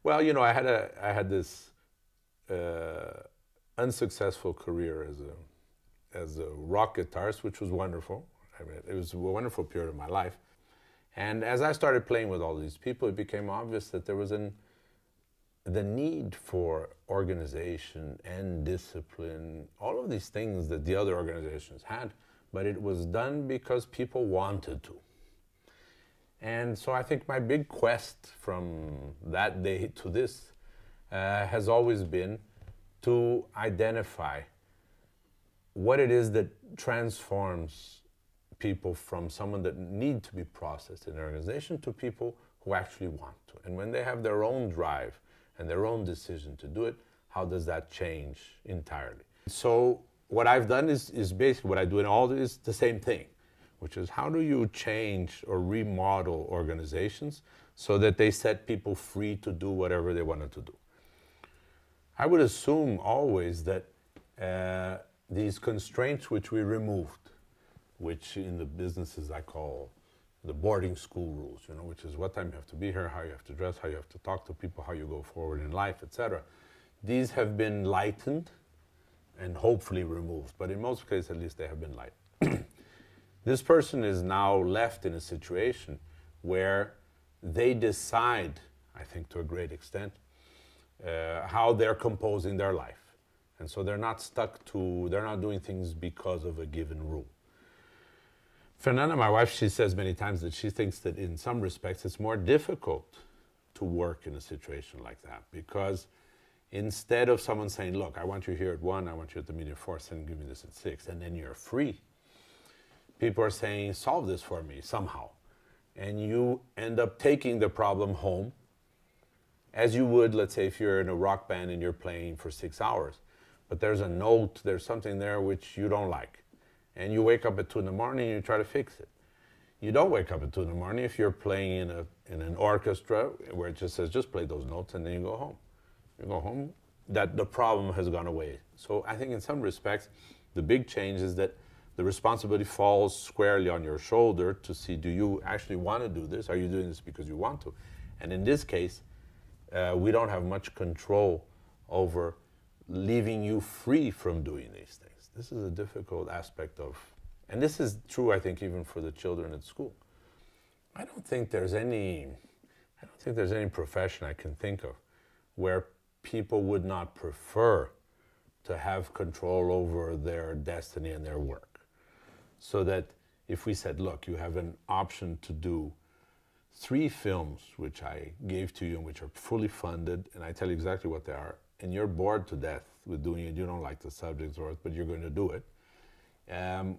Well, you know, I had this unsuccessful career as a rock guitarist, which was wonderful. I mean, it was a wonderful period of my life. And as I started playing with all these people, it became obvious that there was the need for organization and discipline, all of these things that the other organizations had, but it was done because people wanted to. And so I think my big quest from that day to this has always been to identify what it is that transforms people from someone that need to be processed in an organization to people who actually want to. And when they have their own drive and their own decision to do it, how does that change entirely? So what I've done is basically what I do in all is the same thing, which is how do you change or remodel organizations so that they set people free to do whatever they wanted to do. I would assume always that these constraints which we removed, which in the businesses I call the boarding school rules, you know, which is what time you have to be here, how you have to dress, how you have to talk to people, how you go forward in life, etc. These have been lightened and hopefully removed, but in most cases at least they have been lightened. This person is now left in a situation where they decide, I think to a great extent, how they're composing their life. And so they're not they're not doing things because of a given rule. Fernanda, my wife, she says many times that she thinks that in some respects it's more difficult to work in a situation like that, because instead of someone saying, look, I want you here at 1, I want you at the meeting at 4, and give me this at 6, and then you're free, people are saying, solve this for me somehow. And you end up taking the problem home, as you would, let's say, if you're in a rock band and you're playing for 6 hours. But there's a note, there's something there which you don't like. And you wake up at 2 in the morning and you try to fix it. You don't wake up at 2 in the morning if you're playing in an orchestra where it just says, just play those notes, and then you go home. You go home, that the problem has gone away. So I think in some respects, the big change is that the responsibility falls squarely on your shoulder to see, do you actually want to do this? Are you doing this because you want to? And in this case, we don't have much control over leaving you free from doing these things. This is a difficult aspect of, and this is true, I think, even for the children at school. I don't think there's any profession I can think of where people would not prefer to have control over their destiny and their work. So that if we said, look, you have an option to do 3 films, which I gave to you and which are fully funded, and I tell you exactly what they are, and you're bored to death with doing it, you don't like the subjects, but you're going to do it.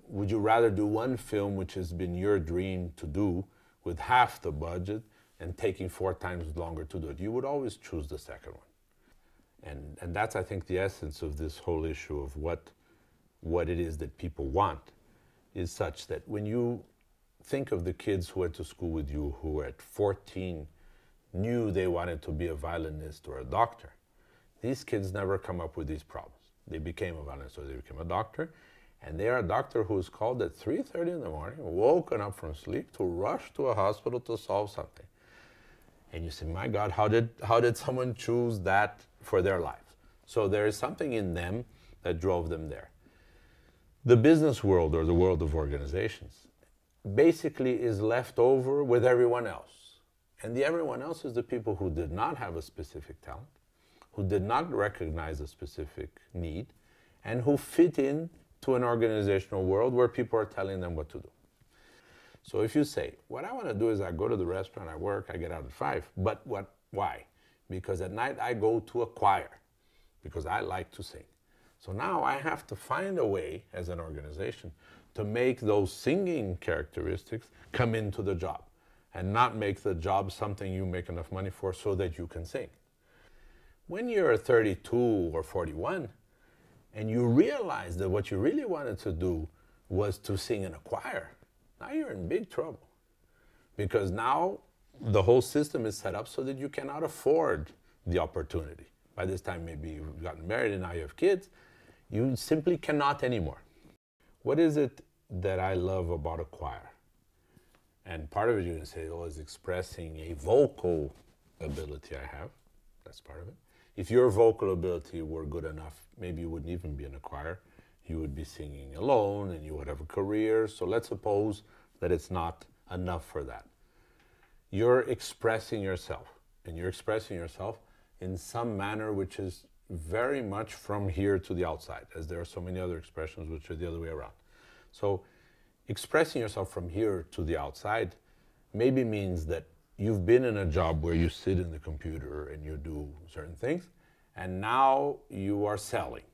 Would you rather do 1 film which has been your dream to do with half the budget and taking 4 times longer to do it? You would always choose the second one. And that's, I think, the essence of this whole issue of what it is that people want, is such that when you think of the kids who went to school with you who at 14 knew they wanted to be a violinist or a doctor, these kids never come up with these problems. They became a violinist or they became a doctor, and they are a doctor who is called at 3:30 in the morning, woken up from sleep to rush to a hospital to solve something. And you say, my God, how did someone choose that for their life? So there is something in them that drove them there. The business world, or the world of organizations, basically is left over with everyone else. And the everyone else is the people who did not have a specific talent, who did not recognize a specific need, and who fit in to an organizational world where people are telling them what to do. So if you say, what I want to do is I go to the restaurant, I work, I get out at 5, but why? Because at night I go to a choir, because I like to sing. So now I have to find a way as an organization to make those singing characteristics come into the job and not make the job something you make enough money for so that you can sing. When you're 32 or 41 and you realize that what you really wanted to do was to sing in a choir, now you're in big trouble, because now the whole system is set up so that you cannot afford the opportunity. By this time, maybe you've gotten married and now you have kids. You simply cannot anymore. What is it that I love about a choir? And part of it you can say, oh, is expressing a vocal ability I have. That's part of it. If your vocal ability were good enough, maybe you wouldn't even be in a choir. You would be singing alone and you would have a career. So let's suppose that it's not enough for that. You're expressing yourself, and you're expressing yourself in some manner which is very much from here to the outside, as there are so many other expressions which are the other way around. So expressing yourself from here to the outside maybe means that you've been in a job where you sit in the computer and you do certain things, and now you are selling,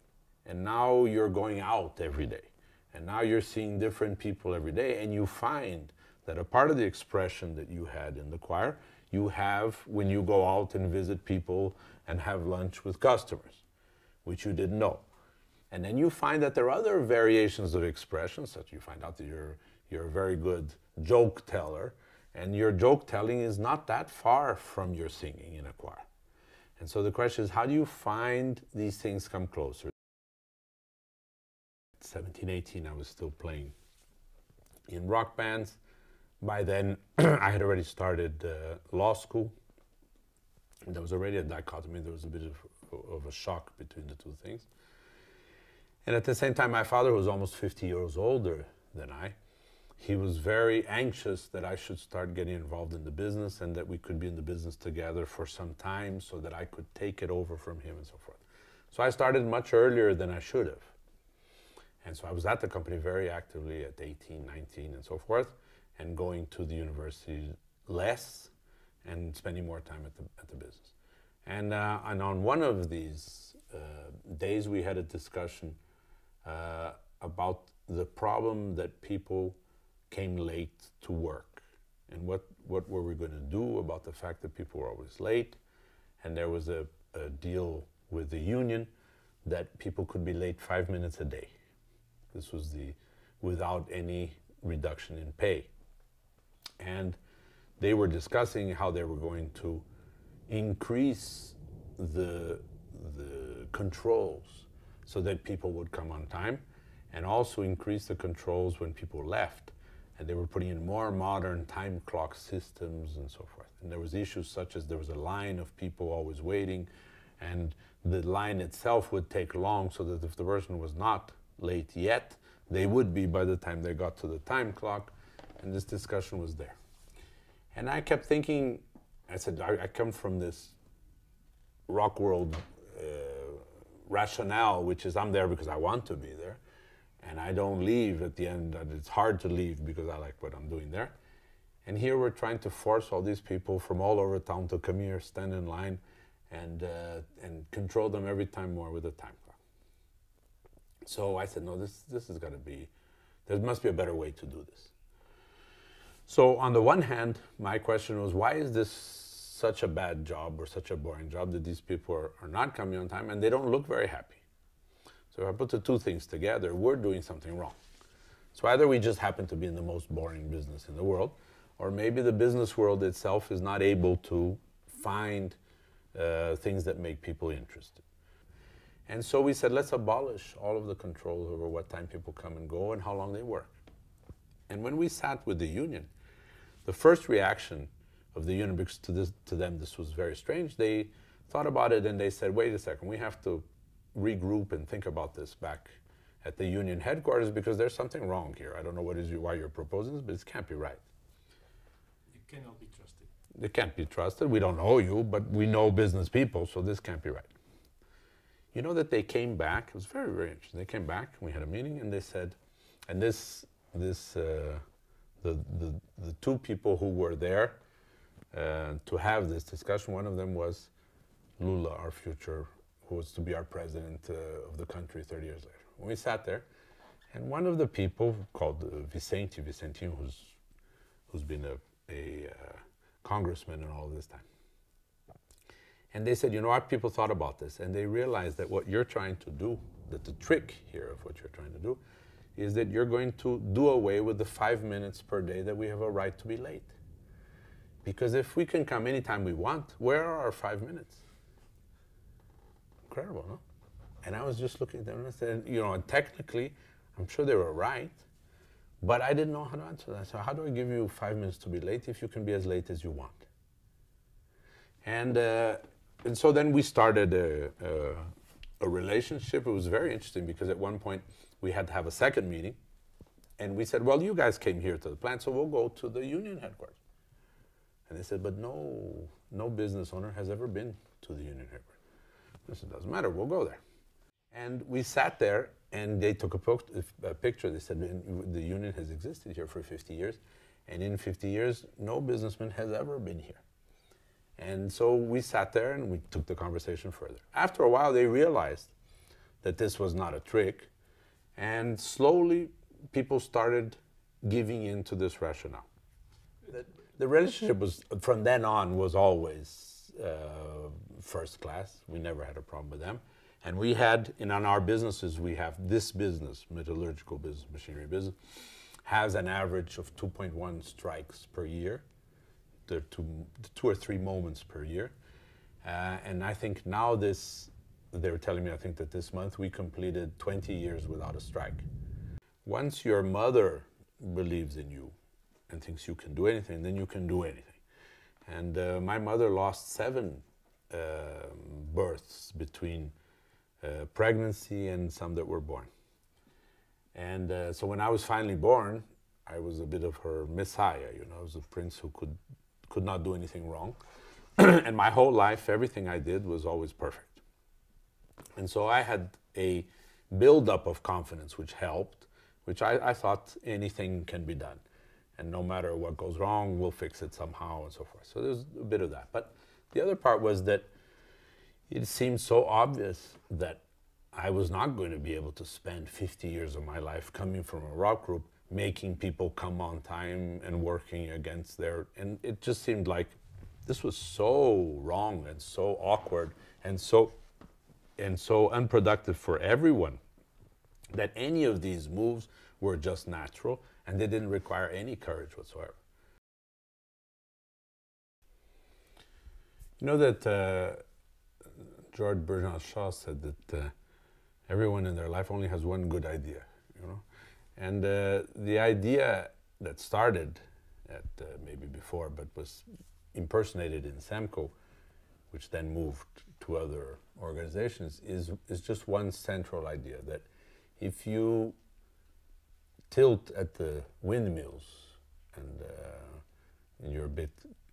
and now you're going out every day, and now you're seeing different people every day, and you find that a part of the expression that you had in the choir, you have when you go out and visit people and have lunch with customers, which you didn't know. And then you find that there are other variations of expression, such you find out that you're a very good joke teller, and your joke telling is not that far from your singing in a choir. And so the question is, how do you find these things come closer? At 17, 18, I was still playing in rock bands. By then, I had already started law school. And there was already a dichotomy. There was a bit of a shock between the two things. And at the same time, my father, who was almost 50 years older than I, he was very anxious that I should start getting involved in the business and that we could be in the business together for some time so that I could take it over from him and so forth. So I started much earlier than I should have. And so I was at the company very actively at 18, 19 and so forth, and going to the university less and spending more time at the business. And on one of these days we had a discussion about the problem that people came late to work, and what were we going to do about the fact that people were always late. And there was a deal with the union that people could be late 5 minutes a day. This was without any reduction in pay. And they were discussing how they were going to increase the controls so that people would come on time, and also increase the controls when people left. And they were putting in more modern time clock systems and so forth. And there was issues such as there was a line of people always waiting, and the line itself would take long, so that if the person was not late yet, they would be by the time they got to the time clock. And this discussion was there. And I kept thinking, I said, I come from this rock world rationale, which is I'm there because I want to be there. And I don't leave at the end. It's hard to leave because I like what I'm doing there. And here we're trying to force all these people from all over town to come here, stand in line, and control them every time more with a time clock. So I said, no, this has got to be, there must be a better way to do this. So on the one hand, my question was, why is this such a bad job or such a boring job that these people are not coming on time and they don't look very happy? So if I put the two things together, we're doing something wrong. So either we just happen to be in the most boring business in the world, or maybe the business world itself is not able to find things that make people interested. And so we said, let's abolish all of the controls over what time people come and go and how long they work. And when we sat with the union, the first reaction of the union, because to them this was very strange, they thought about it and they said, wait a second, we have to regroup and think about this back at the union headquarters, because there's something wrong here. I don't know why you're proposing this, but it can't be right. It cannot be trusted. It can't be trusted. We don't know you, but we know business people, so this can't be right. You know that they came back. It was very, very interesting. They came back. We had a meeting, and they said, and the two people who were there to have this discussion, one of them was Lula, our future, who was to be our president of the country 30 years later. We sat there, and one of the people called Vicentinho, who's been a congressman and all this time. And they said, you know what, people thought about this, and they realized that what you're trying to do, that the trick here of what you're trying to do, is that you're going to do away with the 5 minutes per day that we have a right to be late. Because if we can come anytime we want, where are our 5 minutes? Incredible, no? And I was just looking at them and I said, you know, technically, I'm sure they were right, but I didn't know how to answer that. So how do I give you 5 minutes to be late if you can be as late as you want? And and so then we started a relationship. It was very interesting because at one point we had to have a second meeting, and we said, well, you guys came here to the plant, so we'll go to the union headquarters. And they said, but no business owner has ever been to the union headquarters. I said, doesn't matter, we'll go there. And we sat there, and they took a picture. They said, the union has existed here for 50 years, and in 50 years, no businessman has ever been here. And so we sat there, and we took the conversation further. After a while, they realized that this was not a trick, and slowly, people started giving in to this rationale. The relationship was, from then on, was always first class. We never had a problem with them. And we had, on our businesses, we have this business, metallurgical business, machinery business, has an average of 2.1 strikes per year. There are two or three moments per year. And I think now they were telling me, I think that this month we completed 20 years without a strike. Once your mother believes in you and thinks you can do anything, then you can do anything. And my mother lost 7 births between pregnancy and some that were born. And so when I was finally born, I was a bit of her messiah, you know. I was a prince who could not do anything wrong. And my whole life, everything I did was always perfect. And so I had a buildup of confidence, which helped, which I thought anything can be done. And no matter what goes wrong, we'll fix it somehow and so forth. So there's a bit of that. But the other part was that it seemed so obvious that I was not going to be able to spend 50 years of my life coming from a rock group, making people come on time and working against and it just seemed like this was so wrong and so awkward and so unproductive for everyone that any of these moves were just natural and they didn't require any courage whatsoever. You know that George Bernard Shaw said that everyone in their life only has one good idea, you know? And the idea that started at maybe before, but was impersonated in SEMCO, which then moved to other organizations, is just one central idea, that if you tilt at the windmills and you're a bit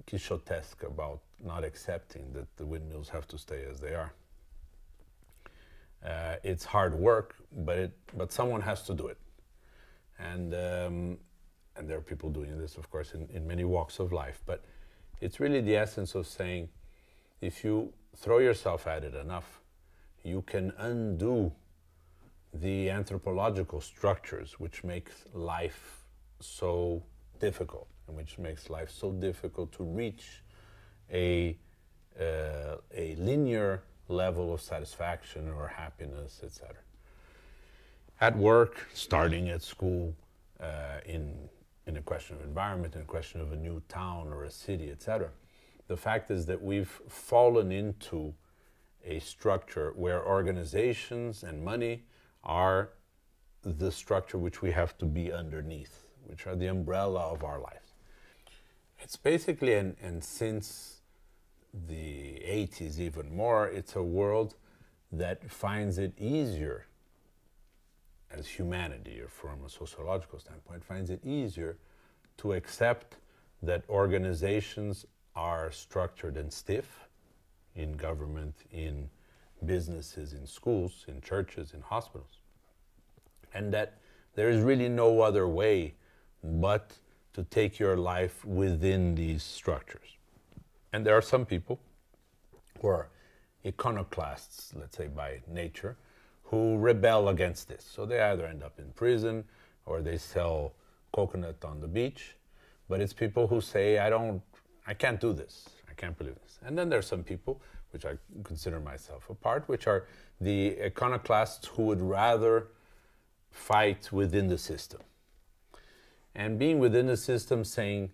Quixotesque about not accepting that the windmills have to stay as they are. It's hard work, but someone has to do it. And there are people doing this, of course, in many walks of life. But it's really the essence of saying, if you throw yourself at it enough, you can undo the anthropological structures which makes life so difficult, and which makes life so difficult to reach a linear level of satisfaction or happiness, etc. At work, starting at school, in a question of environment, in a question of a new town or a city, etc. The fact is that we've fallen into a structure where organizations and money are the structure which we have to be underneath, which are the umbrella of our lives. It's basically, and since the 80s even more, it's a world that finds it easier as humanity, or from a sociological standpoint, finds it easier to accept that organizations are structured and stiff in government, in businesses, in schools, in churches, in hospitals, and that there is really no other way but to take your life within these structures. And there are some people who are iconoclasts, let's say by nature, who rebel against this. So they either end up in prison or they sell coconut on the beach. But it's people who say, I can't do this. I can't believe this. And then there's some people, which I consider myself a part, which are the iconoclasts who would rather fight within the system. And being within the system saying,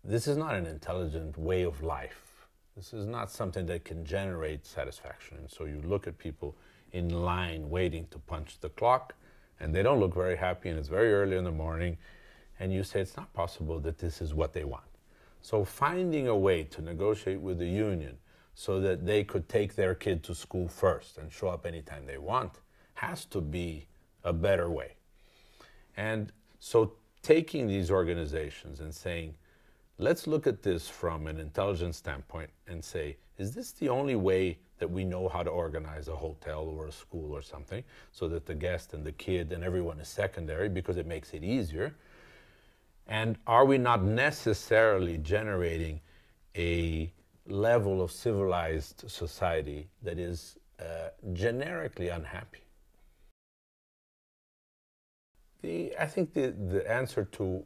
this is not an intelligent way of life. This is not something that can generate satisfaction. And so you look at people in line waiting to punch the clock, and they don't look very happy, and it's very early in the morning, and you say it's not possible that this is what they want. So finding a way to negotiate with the union so that they could take their kid to school first and show up anytime they want has to be a better way. And so taking these organizations and saying, let's look at this from an intelligence standpoint and say, is this the only way that we know how to organize a hotel or a school or something so that the guest and the kid and everyone is secondary because it makes it easier? And are we not necessarily generating a level of civilized society that is generically unhappy? I think the answer to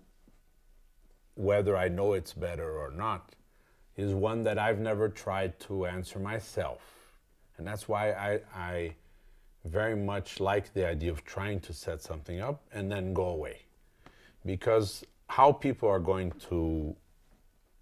whether I know it's better or not is one that I've never tried to answer myself. And that's why I very much like the idea of trying to set something up and then go away. Because how people are going to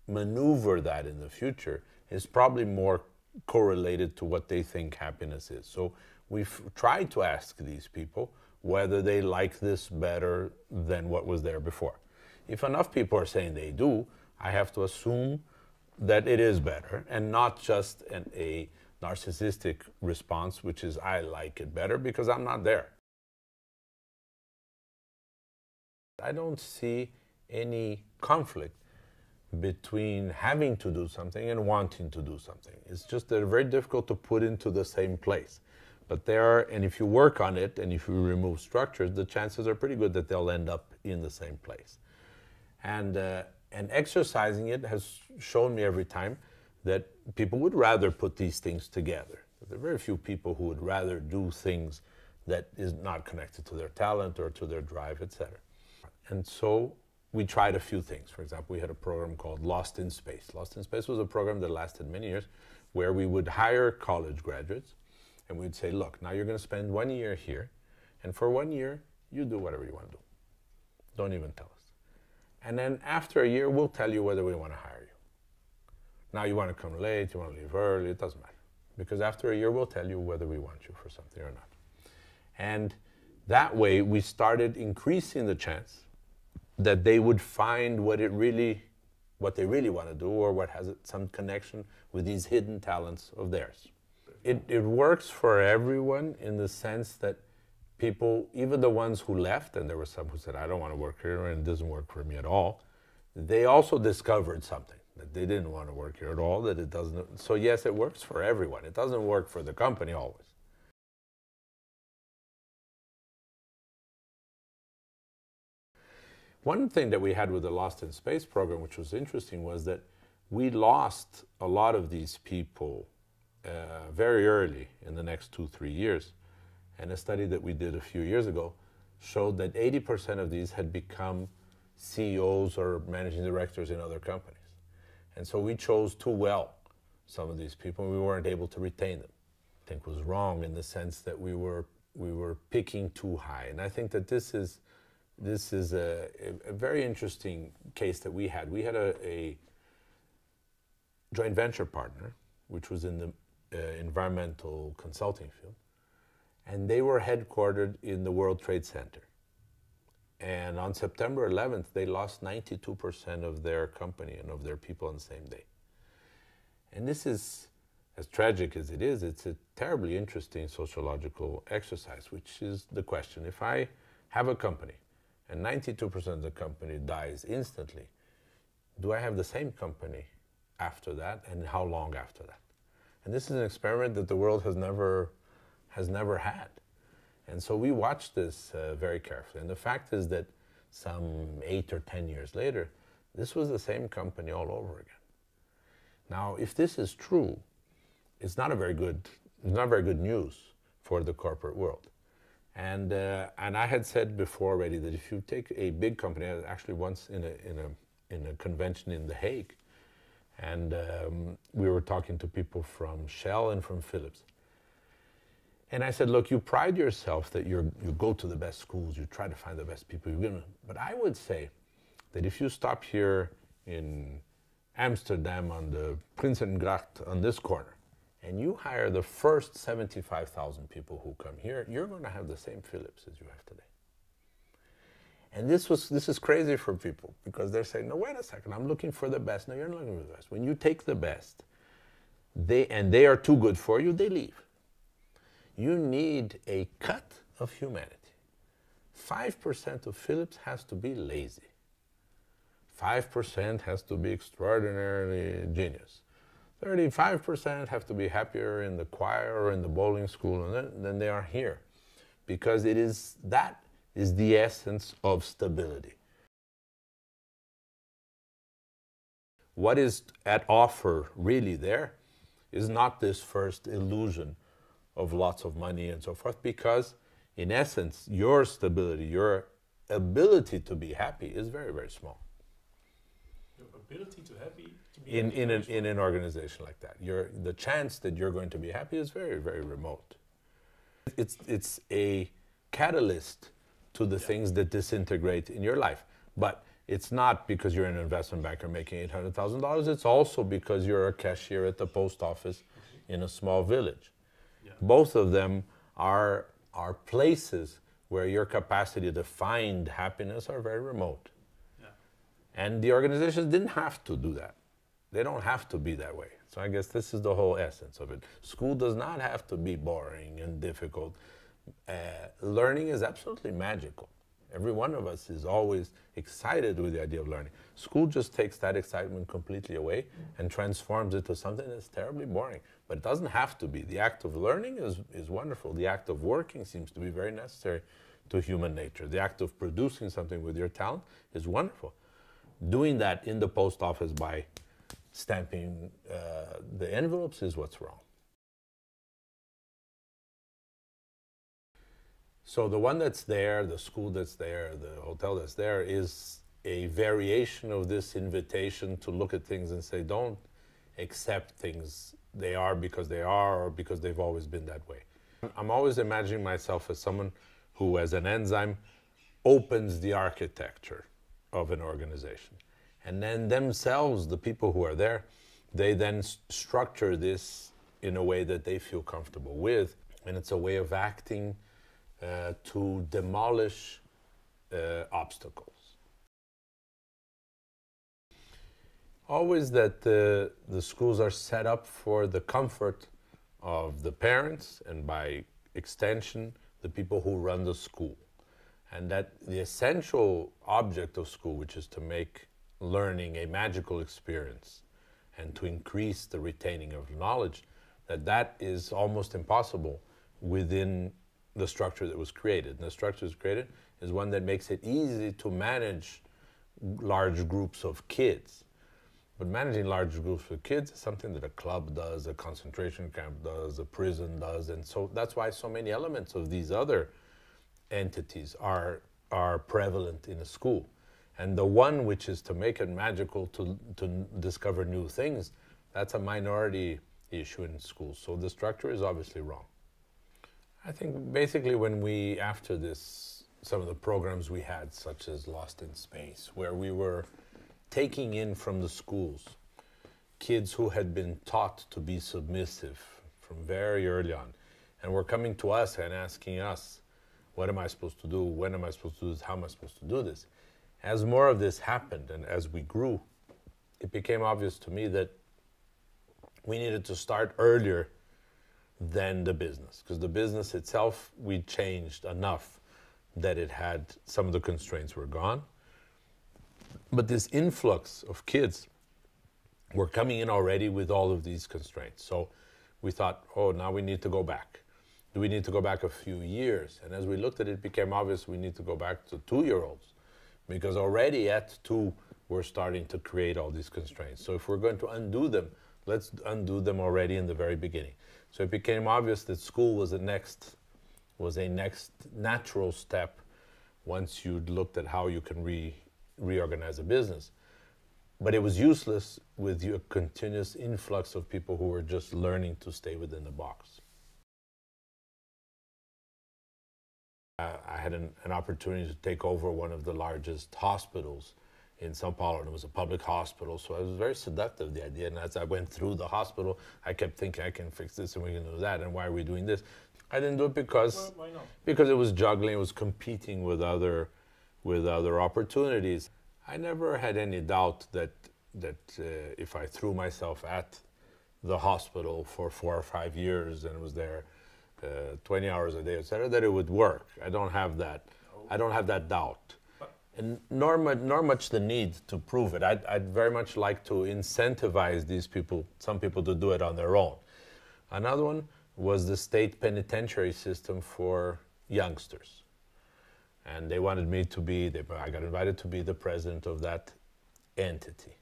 maneuver that in the future is probably more correlated to what they think happiness is. So we've tried to ask these people whether they like this better than what was there before. If enough people are saying they do, I have to assume that it is better and not just a narcissistic response, which is I like it better because I'm not there. I don't see any conflict between having to do something and wanting to do something. It's just that they're very difficult to put into the same place. But they are, and if you work on it and if you remove structures, the chances are pretty good that they'll end up in the same place. And exercising it has shown me every time that people would rather put these things together. There are very few people who would rather do things that is not connected to their talent or to their drive, etc. And so we tried a few things. For example, we had a program called Lost in Space. Lost in Space was a program that lasted many years where we would hire college graduates and we'd say, look, now you're going to spend 1 year here, and for 1 year, you do whatever you want to do. Don't even tell us. And then after a year, we'll tell you whether we want to hire you. Now you want to come late, you want to leave early, it doesn't matter. Because after a year, we'll tell you whether we want you for something or not. And that way, we started increasing the chance that they would find what they really want to do or what has some connection with these hidden talents of theirs. It works for everyone in the sense that people, even the ones who left, and there were some who said, I don't want to work here and it doesn't work for me at all, they also discovered something, that they didn't want to work here at all, that it doesn't. So yes, it works for everyone. It doesn't work for the company always. One thing that we had with the Lost in Space program, which was interesting, was that we lost a lot of these people very early in the next 2-3 years. And a study that we did a few years ago showed that 80% of these had become CEOs or managing directors in other companies. And so we chose too well some of these people, and we weren't able to retain them. I think was wrong in the sense that we were picking too high. And I think that this is a very interesting case that we had. We had a joint venture partner, which was in the environmental consulting field, and they were headquartered in the World Trade Center. And on September 11th, they lost 92% of their company and of their people on the same day. And this is, as tragic as it is, it's a terribly interesting sociological exercise, which is the question. If I have a company and 92% of the company dies instantly, do I have the same company after that, and how long after that? And this is an experiment that the world has never had. And so we watched this very carefully. And the fact is that some 8 or 10 years later, this was the same company all over again. Now, if this is true, it's not very good news for the corporate world. And I had said before already that if you take a big company, actually once in a convention in The Hague, and we were talking to people from Shell and from Philips. And I said, look, you pride yourself that you go to the best schools, you try to find the best people. But I would say that if you stop here in Amsterdam on the Prinsengracht on this corner, and you hire the first 75,000 people who come here, you're going to have the same Philips as you have today. And this is crazy for people, because they're saying, no, wait a second, I'm looking for the best. No, you're not looking for the best. When you take the best, they are too good for you, they leave. You need a cut of humanity. 5% of Philips has to be lazy. 5% has to be extraordinarily genius. 35% have to be happier in the choir or in the bowling school than they are here. Because that is the essence of stability. What is at offer really there is not this first illusion of lots of money and so forth, because in essence, your stability, your ability to be happy is very, very small. Your ability to be in an organization like that. The chance that you're going to be happy is very, very remote. It's a catalyst to the things that disintegrate in your life. But it's not because you're an investment banker making $800,000. It's also because you're a cashier at the post office in a small village. Yeah. Both of them are places where your capacity to find happiness are very remote. Yeah. And the organizations didn't have to do that. They don't have to be that way. So I guess this is the whole essence of it. School does not have to be boring and difficult. Learning is absolutely magical. Every one of us is always excited with the idea of learning. School just takes that excitement completely away and transforms it to something that's terribly boring. But it doesn't have to be. The act of learning is wonderful. The act of working seems to be very necessary to human nature. The act of producing something with your talent is wonderful. Doing that in the post office by stamping the envelopes is what's wrong. So the one that's there, the school that's there, the hotel that's there is a variation of this invitation to look at things and say, don't accept things they are because they are or because they've always been that way. I'm always imagining myself as someone who, as an enzyme, opens the architecture of an organization. And then themselves, the people who are there, they then structure this in a way that they feel comfortable with. And it's a way of acting to demolish obstacles. Always that the schools are set up for the comfort of the parents and by extension the people who run the school. And that the essential object of school, which is to make learning a magical experience and to increase the retaining of knowledge, that is almost impossible within the structure that was created. And the structure that's created is one that makes it easy to manage large groups of kids. But managing large groups of kids is something that a club does, a concentration camp does, a prison does, and so that's why so many elements of these other entities are prevalent in a school. And the one which is to make it magical to discover new things, that's a minority issue in schools. So the structure is obviously wrong. I think basically when we, after this, some of the programs we had, such as Lost in Space, where we were taking in from the schools kids who had been taught to be submissive from very early on, and were coming to us and asking us, what am I supposed to do? When am I supposed to do this? How am I supposed to do this? As more of this happened and as we grew, it became obvious to me that we needed to start earlier than the business, because the business itself, we changed enough that it had, some of the constraints were gone. But this influx of kids were coming in already with all of these constraints. So we thought, oh, now we need to go back. Do we need to go back a few years? And as we looked at it, it became obvious we need to go back to 2-year-olds, because already at 2, we're starting to create all these constraints. So if we're going to undo them, let's undo them already in the very beginning. So it became obvious that school was a next natural step once you'd looked at how you can reorganize a business. But it was useless with your continuous influx of people who were just learning to stay within the box. I had an opportunity to take over one of the largest hospitals in São Paulo, and it was a public hospital, so it was very seductive, the idea. And as I went through the hospital, I kept thinking, I can fix this and we can do that, and why are we doing this? I didn't do it because, well, why not? Because it was juggling, it was competing with other opportunities. I never had any doubt that if I threw myself at the hospital for 4 or 5 years and was there 20 hours a day, etc., that it would work. I don't have that. I don't have that doubt, and nor much the need to prove it. I'd very much like to incentivize these people, some people, to do it on their own. Another one was the state penitentiary system for youngsters, and they wanted me to be. I got invited to be the president of that entity,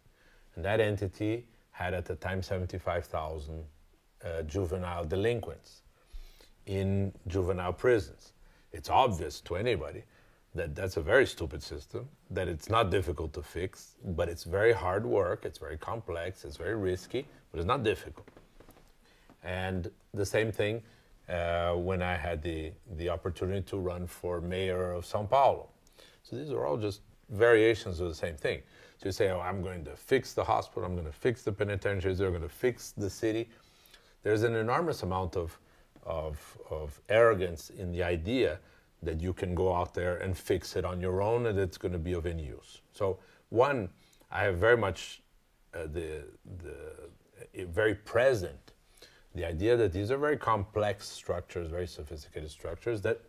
and that entity had at the time 75,000 juvenile delinquents in juvenile prisons. It's obvious to anybody that that's a very stupid system, that it's not difficult to fix, but it's very hard work, it's very complex, it's very risky, but it's not difficult. And the same thing when I had the opportunity to run for mayor of São Paulo. So these are all just variations of the same thing. So you say, oh, I'm going to fix the hospital, I'm going to fix the penitentiaries, they're going to fix the city. There's an enormous amount of arrogance in the idea that you can go out there and fix it on your own and it's going to be of any use. So one, I have very much very present the idea that these are very complex structures, very sophisticated structures that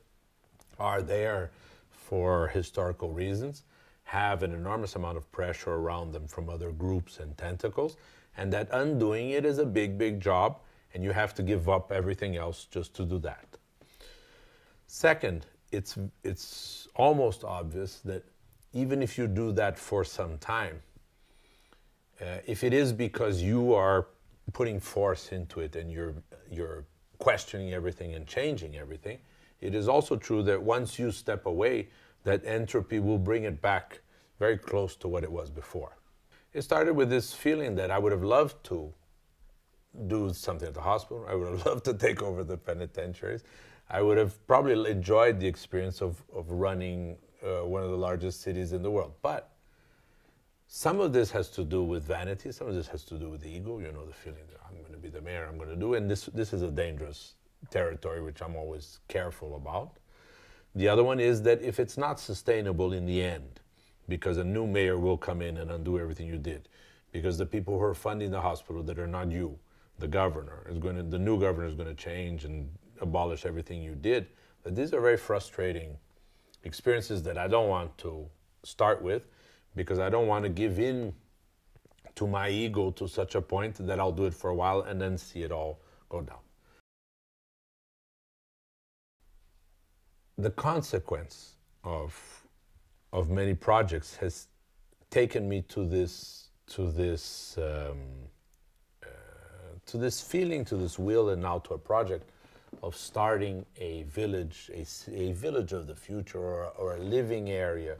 are there for historical reasons, have an enormous amount of pressure around them from other groups and tentacles, and that undoing it is a big, big job, and you have to give up everything else just to do that. Second, it's almost obvious that even if you do that for some time, if it is because you are putting force into it and you're questioning everything and changing everything, it is also true that once you step away, that entropy will bring it back very close to what it was before. It started with this feeling that I would have loved to do something at the hospital. I would have loved to take over the penitentiaries. I would have probably enjoyed the experience of running one of the largest cities in the world. But some of this has to do with vanity. Some of this has to do with ego. You know, the feeling that I'm going to be the mayor, I'm going to do. And this is a dangerous territory, which I'm always careful about. The other one is that if it's not sustainable in the end, because a new mayor will come in and undo everything you did, because the people who are funding the hospital that are not you, the governor, the new governor is going to change and abolish everything you did. But these are very frustrating experiences that I don't want to start with, because I don't want to give in to my ego to such a point that I'll do it for a while and then see it all go down. The consequence of many projects has taken me to this feeling, to this will, and now to a project of starting a village, a village of the future, or a living area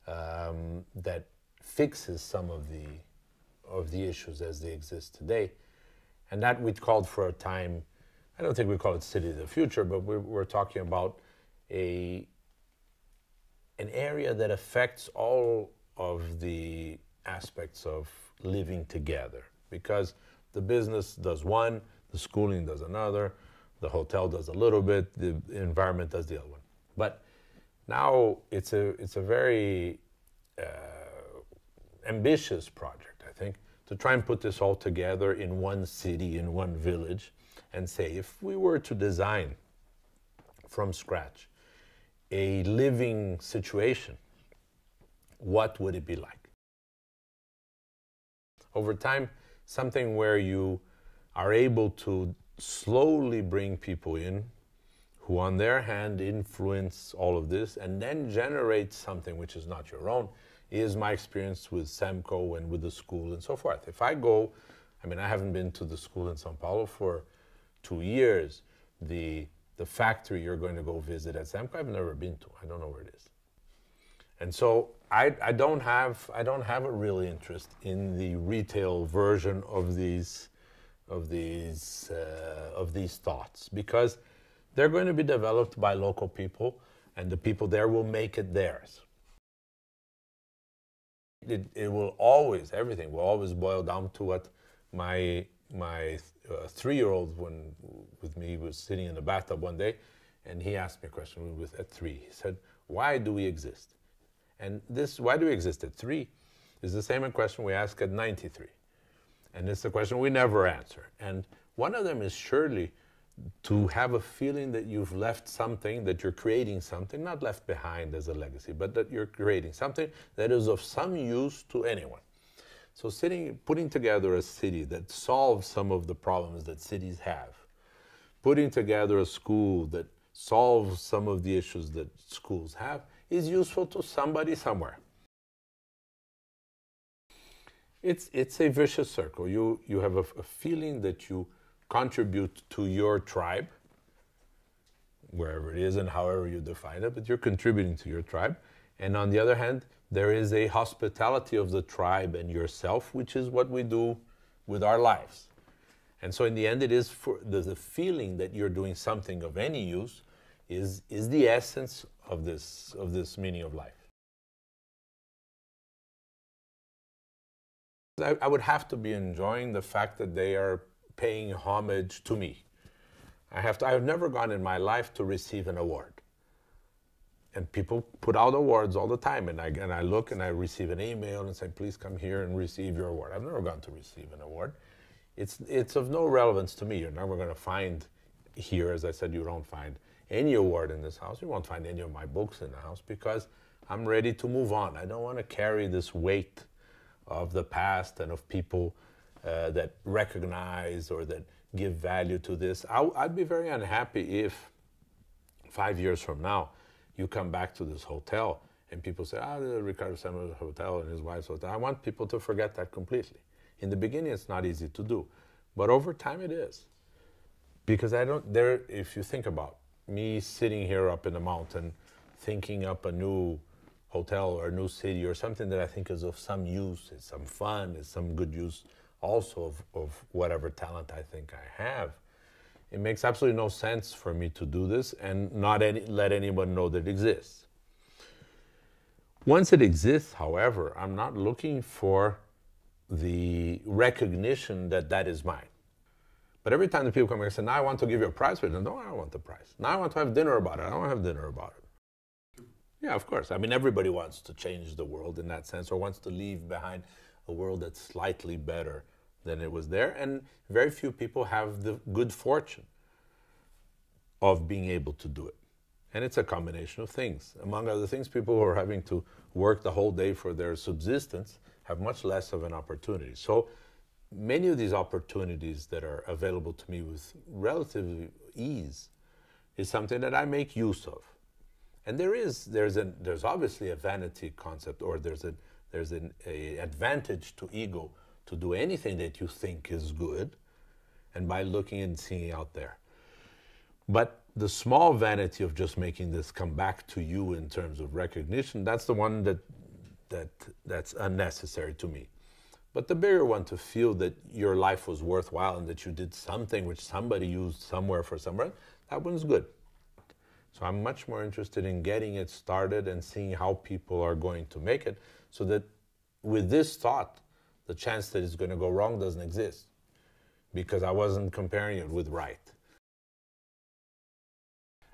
that fixes some of the issues as they exist today. And that we called for a time, I don't think we call it City of the Future, but we're talking about an area that affects all of the aspects of living together, because the business does one, the schooling does another, the hotel does a little bit, the environment does the other one. But now it's a very ambitious project, I think, to try and put this all together in one city, in one village, and say, if we were to design from scratch a living situation, what would it be like? Over time, something where you are able to slowly bring people in who on their hand influence all of this and then generate something which is not your own, is my experience with SEMCO and with the school and so forth. If I go, I haven't been to the school in São Paulo for 2 years. The factory you're going to go visit at SEMCO, I've never been to. I don't know where it is. And so I don't have a real interest in the retail version of these thoughts, because they're going to be developed by local people, and the people there will make it theirs. It will always, everything will always boil down to what my 3-year-old with me was sitting in the bathtub one day, and he asked me a question at 3. He said, why do we exist? And this, why do we exist at 3, is the same question we ask at 93. And it's a question we never answer. And one of them is surely to have a feeling that you've left something, that you're creating something, not left behind as a legacy, but that you're creating something that is of some use to anyone. So putting together a city that solves some of the problems that cities have, putting together a school that solves some of the issues that schools have, is useful to somebody somewhere. It's a vicious circle. You have a feeling that you contribute to your tribe, wherever it is and however you define it, but you're contributing to your tribe. And on the other hand, there is a hospitality of the tribe and yourself, which is what we do with our lives. And so in the end, it is the feeling that you're doing something of any use is the essence of this meaning of life. I would have to be enjoying the fact that they are paying homage to me. I have never gone in my life to receive an award. And people put out awards all the time, and I look and I receive an email and say, please come here and receive your award. I've never gone to receive an award. It's of no relevance to me. You're never going to find here, as I said, you don't find any award in this house. You won't find any of my books in the house because I'm ready to move on. I don't want to carry this weight of the past and of people that recognize or that give value to this. I'd be very unhappy if 5 years from now you come back to this hotel and people say, Ricardo Semler's hotel and his wife's hotel. I want people to forget that completely. In the beginning, it's not easy to do, but over time it is. Because if you think about me sitting here up in the mountain, thinking up a new hotel or a new city or something that I think is of some use, it's some fun, it's some good use also of whatever talent I think I have, it makes absolutely no sense for me to do this and not let anyone know that it exists. Once it exists, however, I'm not looking for the recognition that that is mine. But every time the people come here and say, now I want to give you a prize for it, no, I don't want the prize. Now I want to have dinner about it. I don't want to have dinner about it. Yeah, of course. I mean, everybody wants to change the world in that sense, or wants to leave behind a world that's slightly better than it was there. And very few people have the good fortune of being able to do it. And it's a combination of things. Among other things, people who are having to work the whole day for their subsistence have much less of an opportunity. So many of these opportunities that are available to me with relative ease is something that I make use of. And there's obviously a vanity concept, or there's an advantage to ego to do anything that you think is good, and by looking and seeing out there. But the small vanity of just making this come back to you in terms of recognition, that's the one that's unnecessary to me. But the bigger one, to feel that your life was worthwhile and that you did something which somebody used somewhere for somewhere, that one's good. So I'm much more interested in getting it started and seeing how people are going to make it, so that with this thought, the chance that it's going to go wrong doesn't exist, because I wasn't comparing it with right.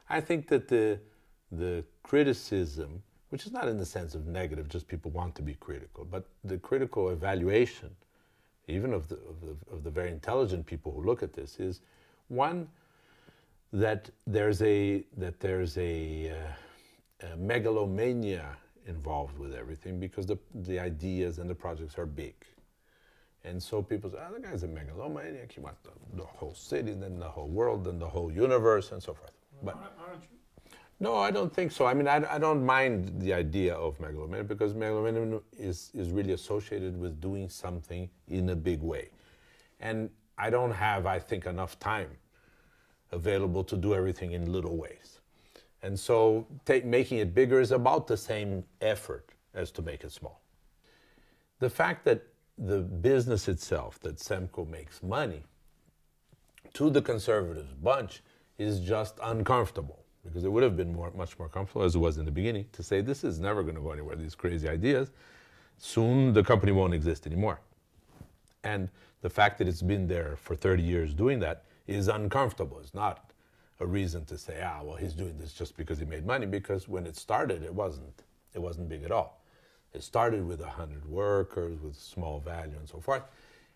I think that the criticism, which is not in the sense of negative, just people want to be critical, but the critical evaluation, even of the very intelligent people who look at this, is one, that there's a megalomania involved with everything, because the ideas and the projects are big. And so people say, the guy's a megalomaniac, he wants the whole city, then the whole world, then the whole universe, and so forth. But aren't you? No, I don't think so. I mean, I don't mind the idea of megalomania, because megalomania is really associated with doing something in a big way. And I don't have, I think, enough time available to do everything in little ways. And so making it bigger is about the same effort as to make it small. The fact that the business itself, that Semco makes money, to the conservative bunch, is just uncomfortable, because it would have been much more comfortable, as it was in the beginning, to say this is never going to go anywhere, these crazy ideas. Soon the company won't exist anymore. And the fact that it's been there for 30 years doing that is uncomfortable. It's not a reason to say, well, he's doing this just because he made money, because when it started, it wasn't big at all. It started with 100 workers, with small value and so forth.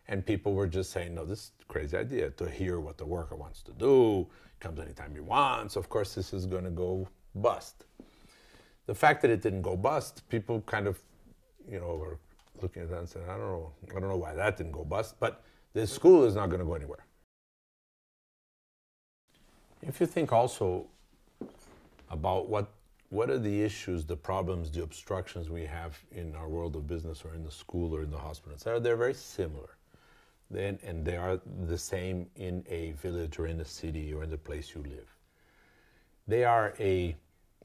And people were just saying, no, this is a crazy idea to hear what the worker wants to do. Comes anytime he wants. Of course, this is going to go bust. The fact that it didn't go bust, people kind of, were looking at that and saying, I don't know why that didn't go bust, but this school is not going to go anywhere. If you think also about what are the issues, the problems, the obstructions we have in our world of business or in the school or in the hospital, they're very similar. And they are the same in a village or in a city or in the place you live. They are a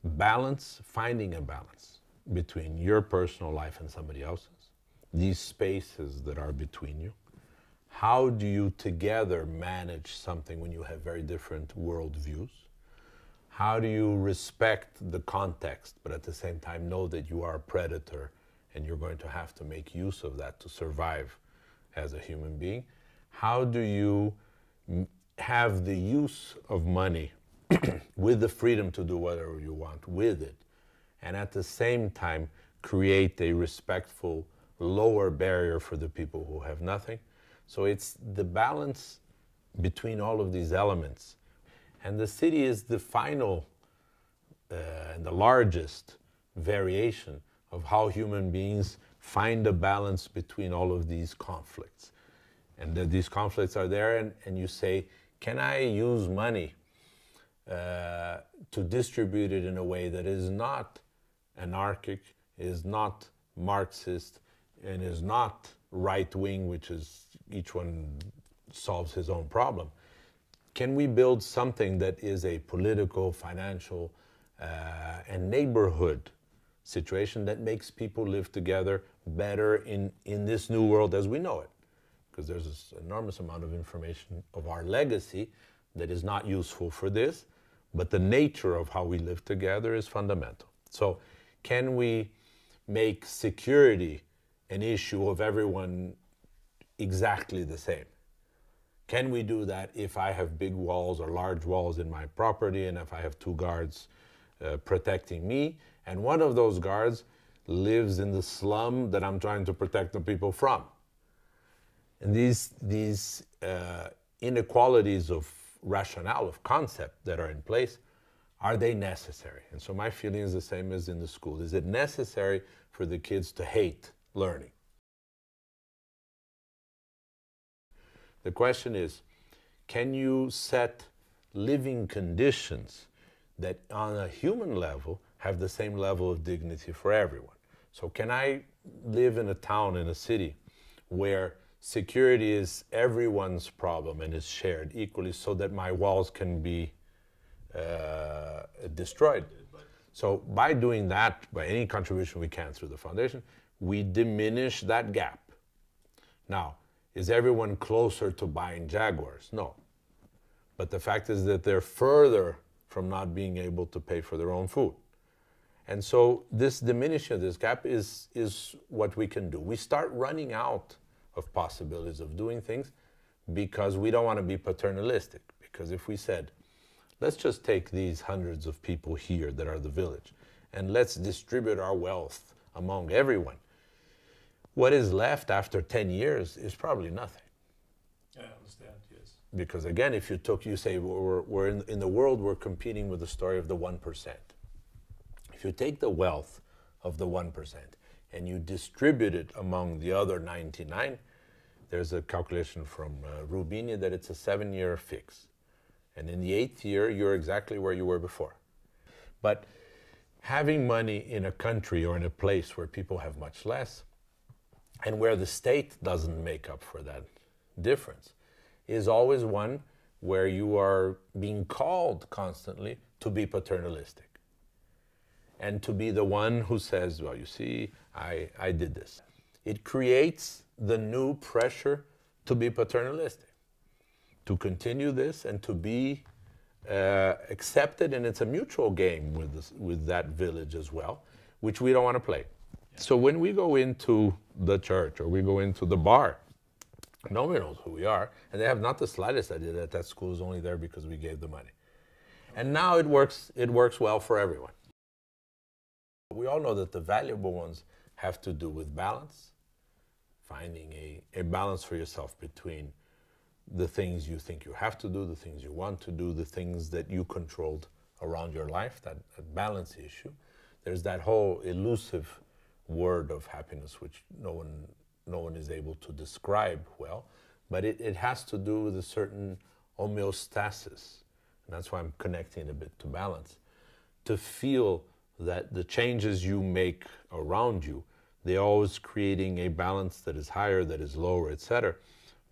balance, finding a balance between your personal life and somebody else's, these spaces that are between you. How do you together manage something when you have very different worldviews? How do you respect the context, but at the same time know that you are a predator and you're going to have to make use of that to survive as a human being? How do you have the use of money with the freedom to do whatever you want with it, and at the same time create a respectful lower barrier for the people who have nothing? So it's the balance between all of these elements. And the city is the final and the largest variation of how human beings find a balance between all of these conflicts. And that these conflicts are there, and you say, can I use money to distribute it in a way that is not anarchic, is not Marxist, and is not right-wing, which is each one solves his own problem? Can we build something that is a political, financial, and neighborhood situation that makes people live together better in this new world as we know it? Because there's this enormous amount of information of our legacy that is not useful for this, but the nature of how we live together is fundamental. So can we make security an issue of everyone exactly the same? Can we do that if I have big walls or large walls in my property, and if I have two guards protecting me, and one of those guards lives in the slum that I'm trying to protect the people from? And these inequalities of rationale, of concept that are in place, are they necessary? And so my feeling is the same as in the school. Is it necessary for the kids to hate learning? The question is, can you set living conditions that on a human level have the same level of dignity for everyone? So can I live in a town, in a city, where security is everyone's problem and is shared equally, so that my walls can be destroyed? So by doing that, by any contribution we can through the foundation, we diminish that gap. Now, is everyone closer to buying Jaguars? No. But the fact is that they're further from not being able to pay for their own food. And so this diminishing of this gap is what we can do. We start running out of possibilities of doing things because we don't want to be paternalistic. Because if we said, let's just take these hundreds of people here that are the village, and let's distribute our wealth among everyone, what is left after 10 years is probably nothing. I understand, yes. Because again, if you say we're in the world, we're competing with the story of the 1%. If you take the wealth of the 1% and you distribute it among the other 99, there's a calculation from Rubini that it's a 7-year fix. And in the 8th year, you're exactly where you were before. But having money in a country or in a place where people have much less, and where the state doesn't make up for that difference, is always one where you are being called constantly to be paternalistic. And to be the one who says, well, you see, I did this. It creates the new pressure to be paternalistic, to continue this and to be accepted, and it's a mutual game with that village as well, which we don't want to play. So when we go into the church or we go into the bar, nobody knows who we are, and they have not the slightest idea that that school is only there because we gave the money. And now it works well for everyone. We all know that the valuable ones have to do with balance, finding a balance for yourself between the things you think you have to do, the things you want to do, the things that you controlled around your life, that balance issue. There's that whole elusive word of happiness, which no one is able to describe well, but it has to do with a certain homeostasis. And that's why I'm connecting a bit to balance. To feel that the changes you make around you, they're always creating a balance that is higher, that is lower, etc.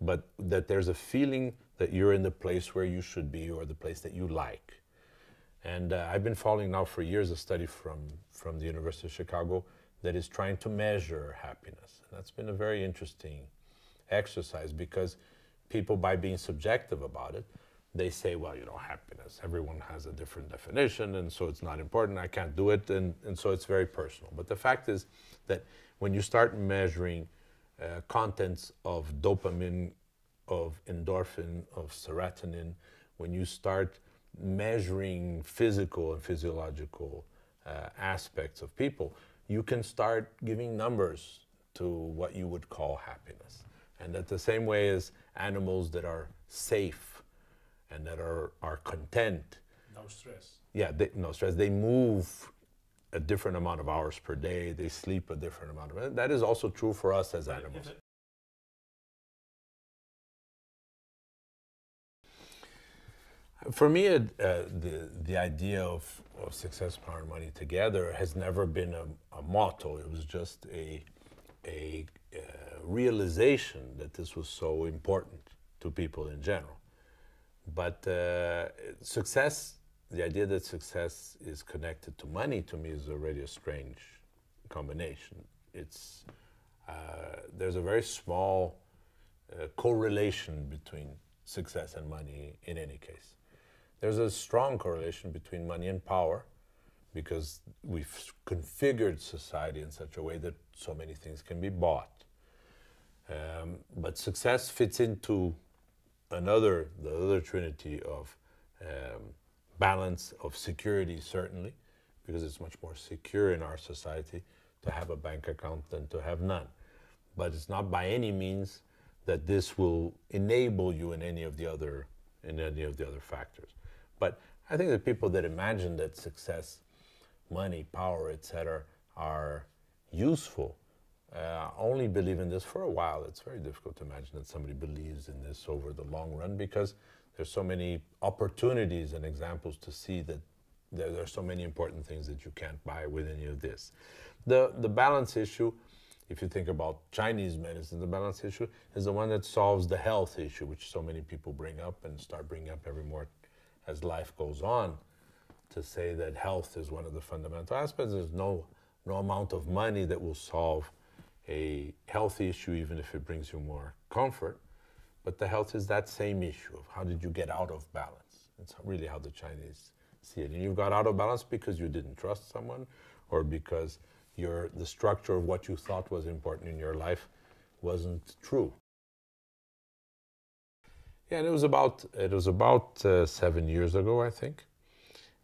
But that there's a feeling that you're in the place where you should be, or the place that you like. And I've been following now for years a study from the University of Chicago that is trying to measure happiness. And that's been a very interesting exercise, because people, by being subjective about it, they say, well, happiness, everyone has a different definition, and so it's not important, I can't do it, and so it's very personal. But the fact is that when you start measuring contents of dopamine, of endorphin, of serotonin, when you start measuring physical and physiological aspects of people, you can start giving numbers to what you would call happiness. And that the same way as animals that are safe and that are content. No stress. Yeah, no stress. They move a different amount of hours per day. They sleep a different amount of. That is also true for us as animals. For me, the idea of success, power, and money together has never been a motto. It was just a realization that this was so important to people in general. But success, the idea that success is connected to money, to me is already a strange combination. It's there's a very small correlation between success and money in any case. There's a strong correlation between money and power, because we've configured society in such a way that so many things can be bought. But success fits into the other trinity of balance, of security, certainly, because it's much more secure in our society to have a bank account than to have none. But it's not by any means that this will enable you in any of the other factors. But I think that people that imagine that success, money, power, etc., are useful only believe in this for a while. It's very difficult to imagine that somebody believes in this over the long run, because there's so many opportunities and examples to see that there are so many important things that you can't buy with any of this. The balance issue, if you think about Chinese medicine, the balance issue is the one that solves the health issue, which so many people bring up and start bringing up every more as life goes on, to say that health is one of the fundamental aspects. There's no amount of money that will solve a health issue, even if it brings you more comfort. But the health is that same issue of how did you get out of balance. It's really how the Chinese see it. And you got out of balance because you didn't trust someone, or because the structure of what you thought was important in your life wasn't true. Yeah, and it was about 7 years ago, I think.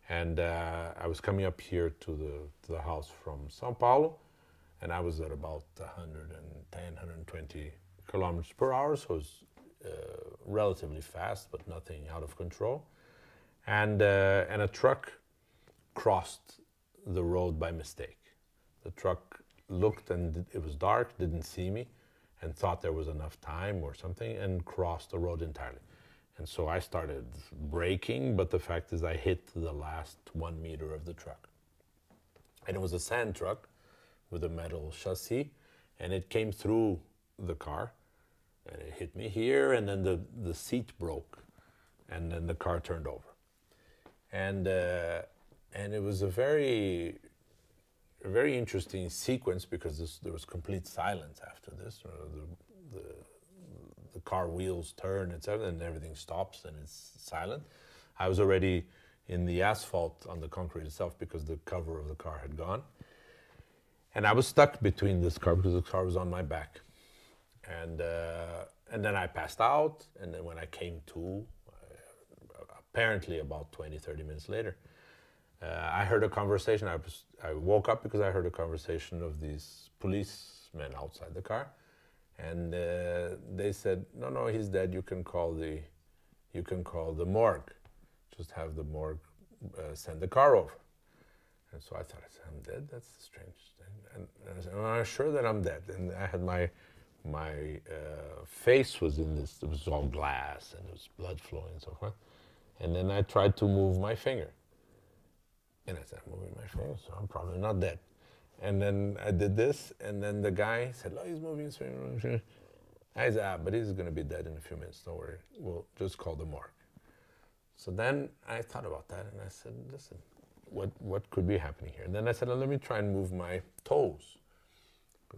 And I was coming up here to the house from São Paulo, and I was at about 110, 120 kilometers per hour, so it was relatively fast, but nothing out of control. And a truck crossed the road by mistake. The truck looked, and it was dark, didn't see me, and thought there was enough time or something, and crossed the road entirely. And so I started braking, but the fact is I hit the last 1 meter of the truck. And it was a sand truck with a metal chassis, and it came through the car, and it hit me here, and then the seat broke, and then the car turned over. And it was a very interesting sequence, because there was complete silence after this. The car wheels turn, etc., and everything stops, and it's silent. I was already in the asphalt on the concrete itself, because the cover of the car had gone. And I was stuck between this car, because the car was on my back. And then I passed out, and then when I came to, apparently about 20, 30 minutes later, I heard a conversation. I woke up because I heard a conversation of these policemen outside the car, And they said, no, he's dead. You can call the morgue. Just have the morgue send the car over. And so I thought, I'm dead? That's a strange thing. And I said, I'm sure that I'm dead. And I had my face was in this, it was all glass and there was blood flowing and so forth. And then I tried to move my finger. And I said, I'm moving my finger, so I'm probably not dead. And then I did this, and then the guy said, oh, he's moving his finger. I said, but he's going to be dead in a few minutes, don't worry. We'll just call the morgue. So then I thought about that, and I said, listen, what could be happening here? And then I said, let me try and move my toes.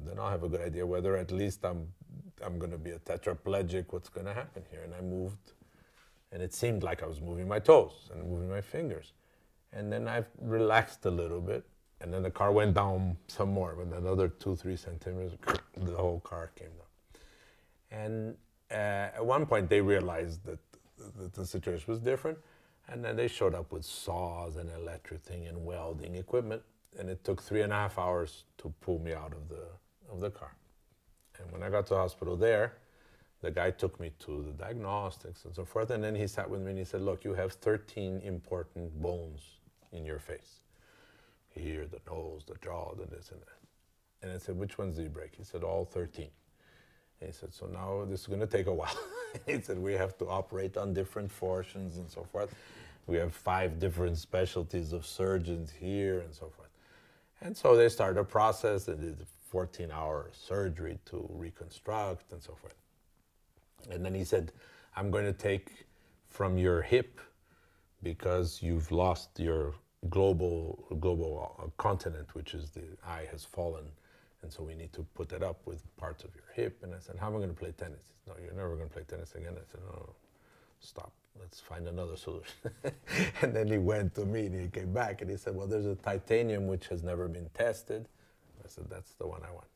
Then I'll have a good idea whether at least I'm going to be a tetraplegic, what's going to happen here. And I moved, and it seemed like I was moving my toes and moving my fingers. And then I relaxed a little bit, and then the car went down some more, with another 2-3 centimeters, the whole car came down. And at one point they realized that the situation was different, and then they showed up with saws and electric thing and welding equipment, and it took 3.5 hours to pull me out of the car. And when I got to the hospital there, the guy took me to the diagnostics and so forth, and then he sat with me and he said, look, you have 13 important bones in your face. Here, the nose, the jaw, the this and that. And I said, which ones did you break? He said, all 13. And he said, so now this is going to take a while. He said, we have to operate on different portions and so forth. We have 5 different specialties of surgeons here and so forth. And so they started a process. They did a 14-hour surgery to reconstruct and so forth. And then he said, I'm going to take from your hip because you've lost your global continent, which is the eye has fallen. And so we need to put that up with parts of your hip. And I said, how am I going to play tennis? He said, no, you're never going to play tennis again. I said, no, stop. Let's find another solution. And then he went to me and he came back and he said, well, there's a titanium which has never been tested. I said, that's the one I want.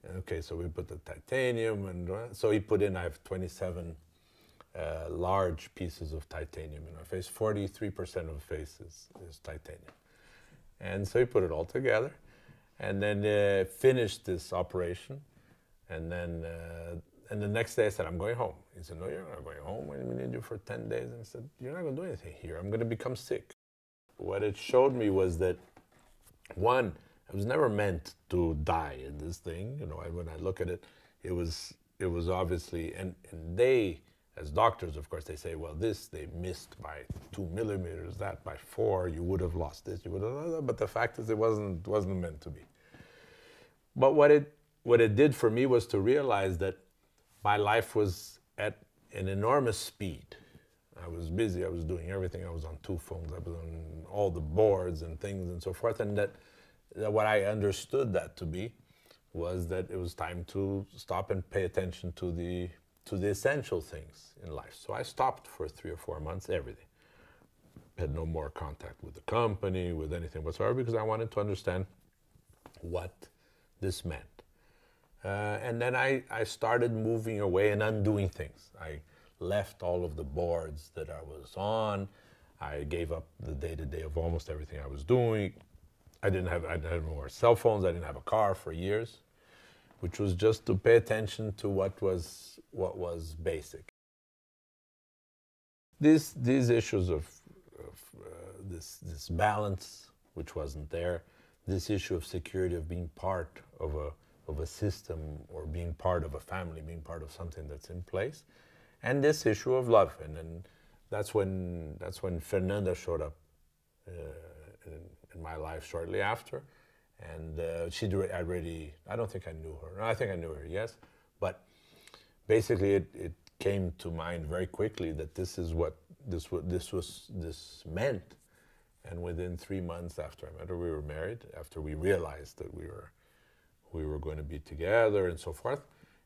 And okay, so we put the titanium, and so he put in, I have 27 large pieces of titanium in my face. 43% of the face is titanium. And so he put it all together and then finished this operation. And then and the next day I said, I'm going home. He said, no, you're not going home. We need you for 10 days. And I said, you're not going to do anything here. I'm going to become sick. What it showed me was that, one, I was never meant to die in this thing. You know, when I look at it, it was obviously, and they, as doctors, of course, they say, well, this, they missed by 2 millimeters, that by 4, you would have lost this, you would have, but the fact is it wasn't meant to be. But what it did for me was to realize that my life was at an enormous speed. I was busy, I was doing everything, I was on 2 phones, I was on all the boards and things and so forth, and that what I understood that to be was that it was time to stop and pay attention to the essential things in life. So I stopped for 3 or 4 months, everything. Had no more contact with the company, with anything whatsoever, because I wanted to understand what this meant. And then I started moving away and undoing things. I left all of the boards that I was on. I gave up the day-to-day of almost everything I was doing. I didn't have more cell phones. I didn't have a car for years, which was just to pay attention to what was basic. These issues of this balance, which wasn't there, this issue of security, of being part of a system, or being part of a family, being part of something that's in place, and this issue of love, and then that's when Fernanda showed up in my life shortly after, and I don't think I knew her. I think I knew her, yes, but basically it came to mind very quickly that this is what this meant, and within 3 months after I met her, we were married. After we realized that we were going to be together and so forth,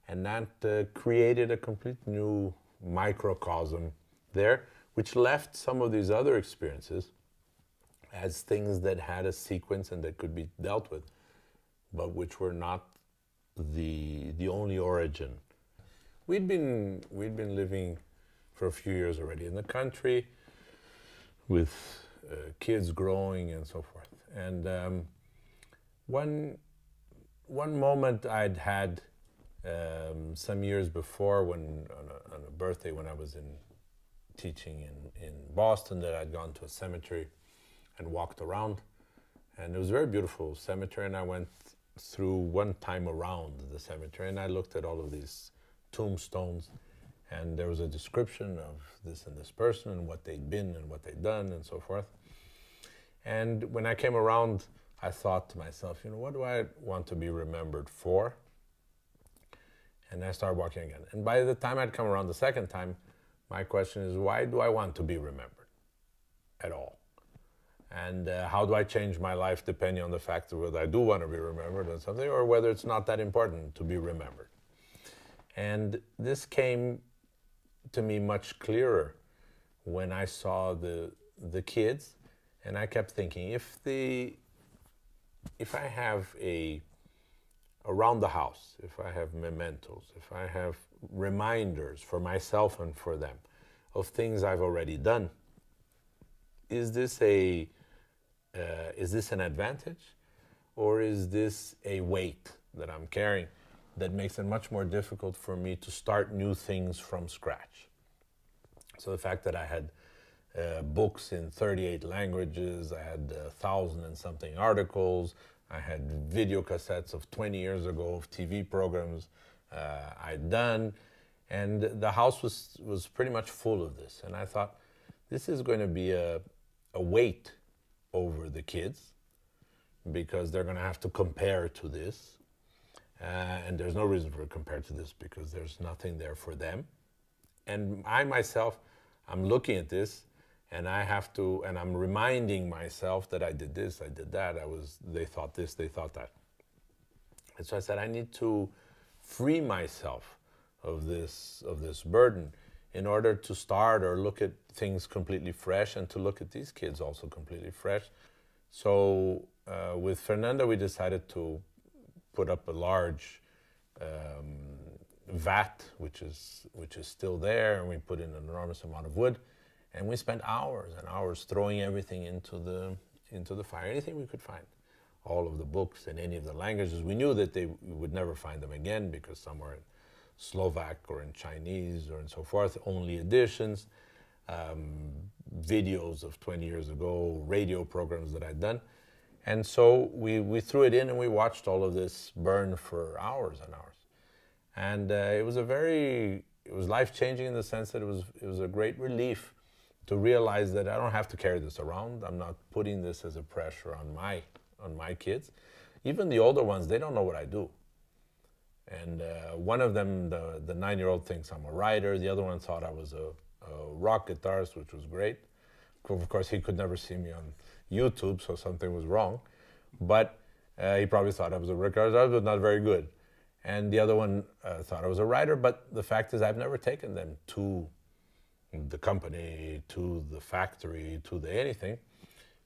and that created a complete new microcosm there, which left some of these other experiences as things that had a sequence and that could be dealt with, but which were not the only origin. We'd been living for a few years already in the country, with kids growing and so forth. And one moment I'd had Some years before, when on a birthday when I was teaching in Boston, that I'd gone to a cemetery and walked around, and it was a very beautiful cemetery, and I went through one time around the cemetery, and I looked at all of these tombstones, and there was a description of this and this person and what they'd been and what they'd done and so forth. And when I came around, I thought to myself, you know, what do I want to be remembered for? And I started walking again. And by the time I'd come around the second time, my question is, why do I want to be remembered at all? And how do I change my life depending on the fact that whether I do want to be remembered or something, or whether it's not that important to be remembered? And this came to me much clearer when I saw the kids, and I kept thinking, if I have around the house, if I have mementos, if I have reminders for myself and for them of things I've already done, is this an advantage, or is this a weight that I'm carrying that makes it much more difficult for me to start new things from scratch? So the fact that I had books in 38 languages, I had 1,000 and something articles, I had video cassettes of 20 years ago of TV programs I'd done, and the house was pretty much full of this. And I thought, this is going to be a weight over the kids, because they're going to have to compare to this. And there's no reason for to compare to this, because there's nothing there for them. And I myself, I'm looking at this, and I have to, and I'm reminding myself that I did this, I did that, they thought this, they thought that. And so I said, I need to free myself of this burden in order to start or look at things completely fresh, and to look at these kids also completely fresh. So with Fernanda, we decided to put up a large vat, which is still there, and we put in an enormous amount of wood, and we spent hours and hours throwing everything into the fire, anything we could find, all of the books in any of the languages. We knew that we would never find them again, because some were in Slovak or in Chinese or and so forth, only editions, videos of 20 years ago, radio programs that I'd done. And so we threw it in, and we watched all of this burn for hours and hours. And it was life-changing in the sense that it was a great relief to realize that I don't have to carry this around. I'm not putting this as a pressure on my kids. Even the older ones, they don't know what I do. And one of them, the 9-year-old, thinks I'm a writer. The other one thought I was a rock guitarist, which was great. Of course, he could never see me on YouTube, so something was wrong. But he probably thought I was a Ricardo Semler, but not very good. And the other one thought I was a writer, but the fact is I've never taken them to the company, to the factory, to the anything,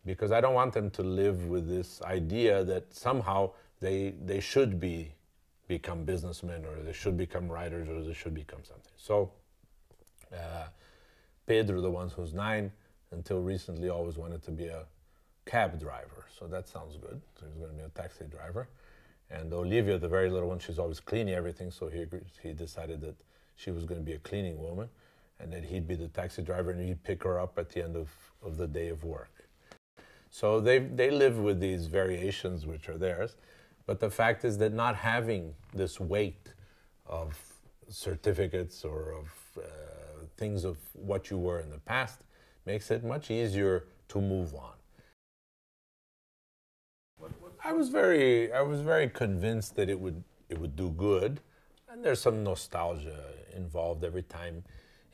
because I don't want them to live with this idea that somehow they should become businessmen, or they should become writers, or they should become something. So Pedro, the one who's 9, until recently always wanted to be a cab driver. So that sounds good. So he's going to be a taxi driver. And Olivia, the very little one, she's always cleaning everything. So he decided that she was going to be a cleaning woman, and that he'd be the taxi driver, and he'd pick her up at the end of the day of work. So they live with these variations which are theirs. But the fact is that not having this weight of certificates or of things of what you were in the past makes it much easier to move on. I was very convinced that it would do good, and there's some nostalgia involved every time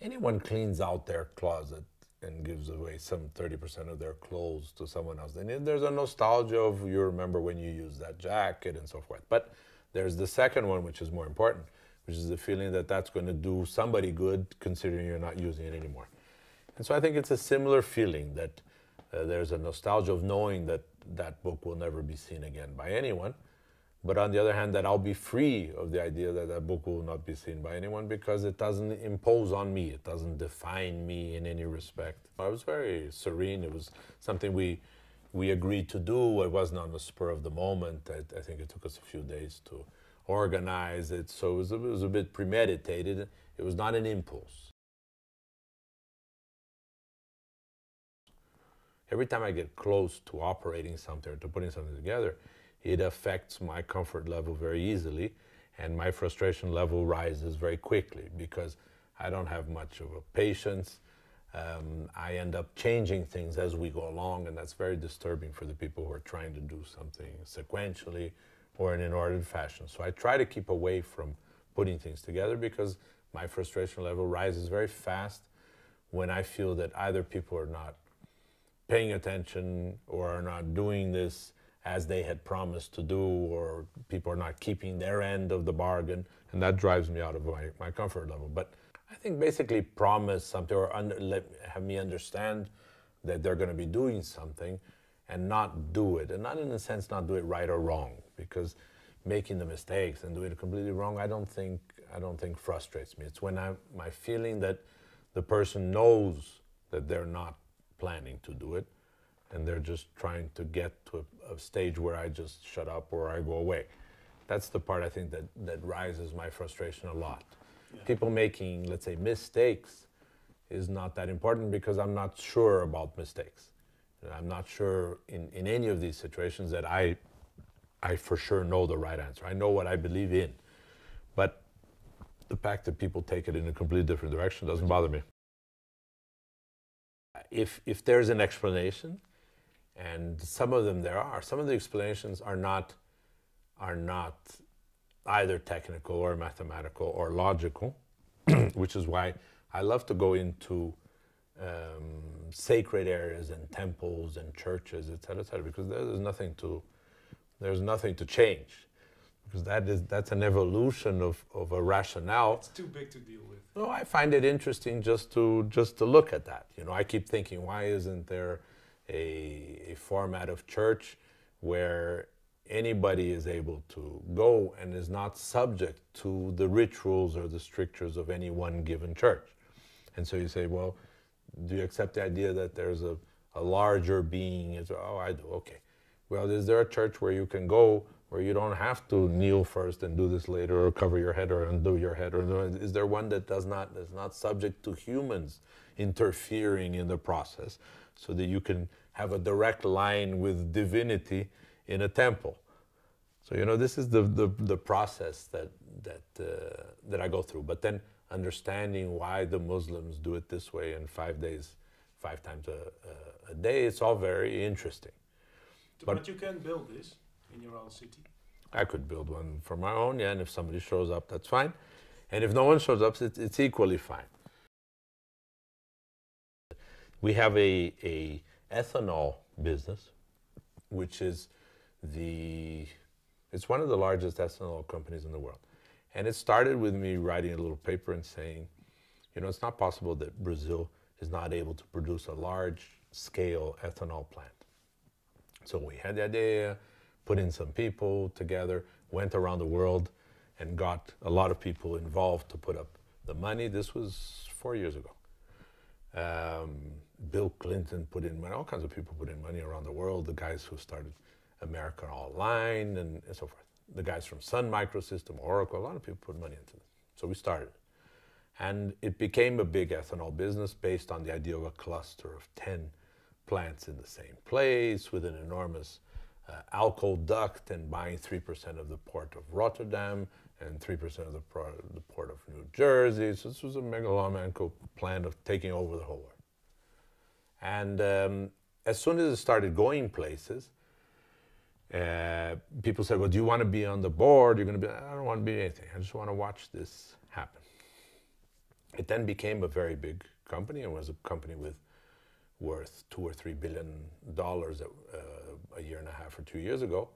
anyone cleans out their closet and gives away some 30% of their clothes to someone else. Then there's a nostalgia of, you remember when you used that jacket and so forth. But there's the second one, which is more important, which is the feeling that that's going to do somebody good, considering you're not using it anymore. And so I think it's a similar feeling, that there's a nostalgia of knowing that that book will never be seen again by anyone. But on the other hand, that I'll be free of the idea that that book will not be seen by anyone, because it doesn't impose on me. It doesn't define me in any respect. I was very serene. It was something we agreed to do. It wasn't on the spur of the moment. I think it took us a few days to organize it. So it was a bit premeditated. It was not an impulse. Every time I get close to operating something or to putting something together, it affects my comfort level very easily, and my frustration level rises very quickly because I don't have much of a patience. I end up changing things as we go along, and that's very disturbing for the people who are trying to do something sequentially or in an ordered fashion. So I try to keep away from putting things together because my frustration level rises very fast when I feel that either people are not paying attention or are not doing this as they had promised to do, or people are not keeping their end of the bargain, and that drives me out of my comfort level. But I think basically promise something or have me understand that they're going to be doing something and not do it, and not in a sense not do it right or wrong, because making the mistakes and doing it completely wrong, I don't think frustrates me. It's when my feeling that the person knows that they're not planning to do it, and they're just trying to get to a stage where I just shut up or I go away. That's the part I think that rises my frustration a lot. Yeah. People making, let's say, mistakes is not that important because I'm not sure about mistakes. I'm not sure in any of these situations that I for sure know the right answer. I know what I believe in. But the fact that people take it in a completely different direction doesn't bother me. If there's an explanation, and some of them there are, some of the explanations are not either technical or mathematical or logical, which is why I love to go into sacred areas and temples and churches, etc., because there's nothing to change, because that's an evolution of a rationale. It's too big to deal with. No, I find it interesting just to look at that. You know, I keep thinking, why isn't there a format of church where anybody is able to go and is not subject to the rituals or the strictures of any one given church? And so you say, well, do you accept the idea that there's a larger being? Oh, I do. Okay. Well, is there a church where you can go where you don't have to kneel first and do this later, or cover your head or undo your head? Or is there one that is not subject to humans interfering in the process, so that you can have a direct line with divinity in a temple? So, you know, this is the process that I go through. But then understanding why the Muslims do it this way in 5 days, 5 times a day, it's all very interesting. But you can build this in your own city. I could build one for my own, yeah, and if somebody shows up, that's fine. And if no one shows up, it's equally fine. We have a ethanol business, which is it's one of the largest ethanol companies in the world. And it started with me writing a little paper and saying, you know, it's not possible that Brazil is not able to produce a large-scale ethanol plant. So we had the idea, put in some people together, went around the world, and got a lot of people involved to put up the money. This was 4 years ago. Bill Clinton put in money, all kinds of people put in money around the world, the guys who started America Online and so forth. The guys from Sun Microsystem, Oracle, a lot of people put money into this. So we started. And it became a big ethanol business based on the idea of a cluster of 10 plants in the same place with an enormous alcohol duct, and buying 3% of the port of Rotterdam and 3% of the port of New Jersey. So this was a megalomaniacal plan of taking over the whole world. And as soon as it started going places, people said, well, do you want to be on the board? You're going to be, I don't want to be anything. I just want to watch this happen. It then became a very big company. It was a company worth $2 or $3 billion a year and a half or 2 years ago.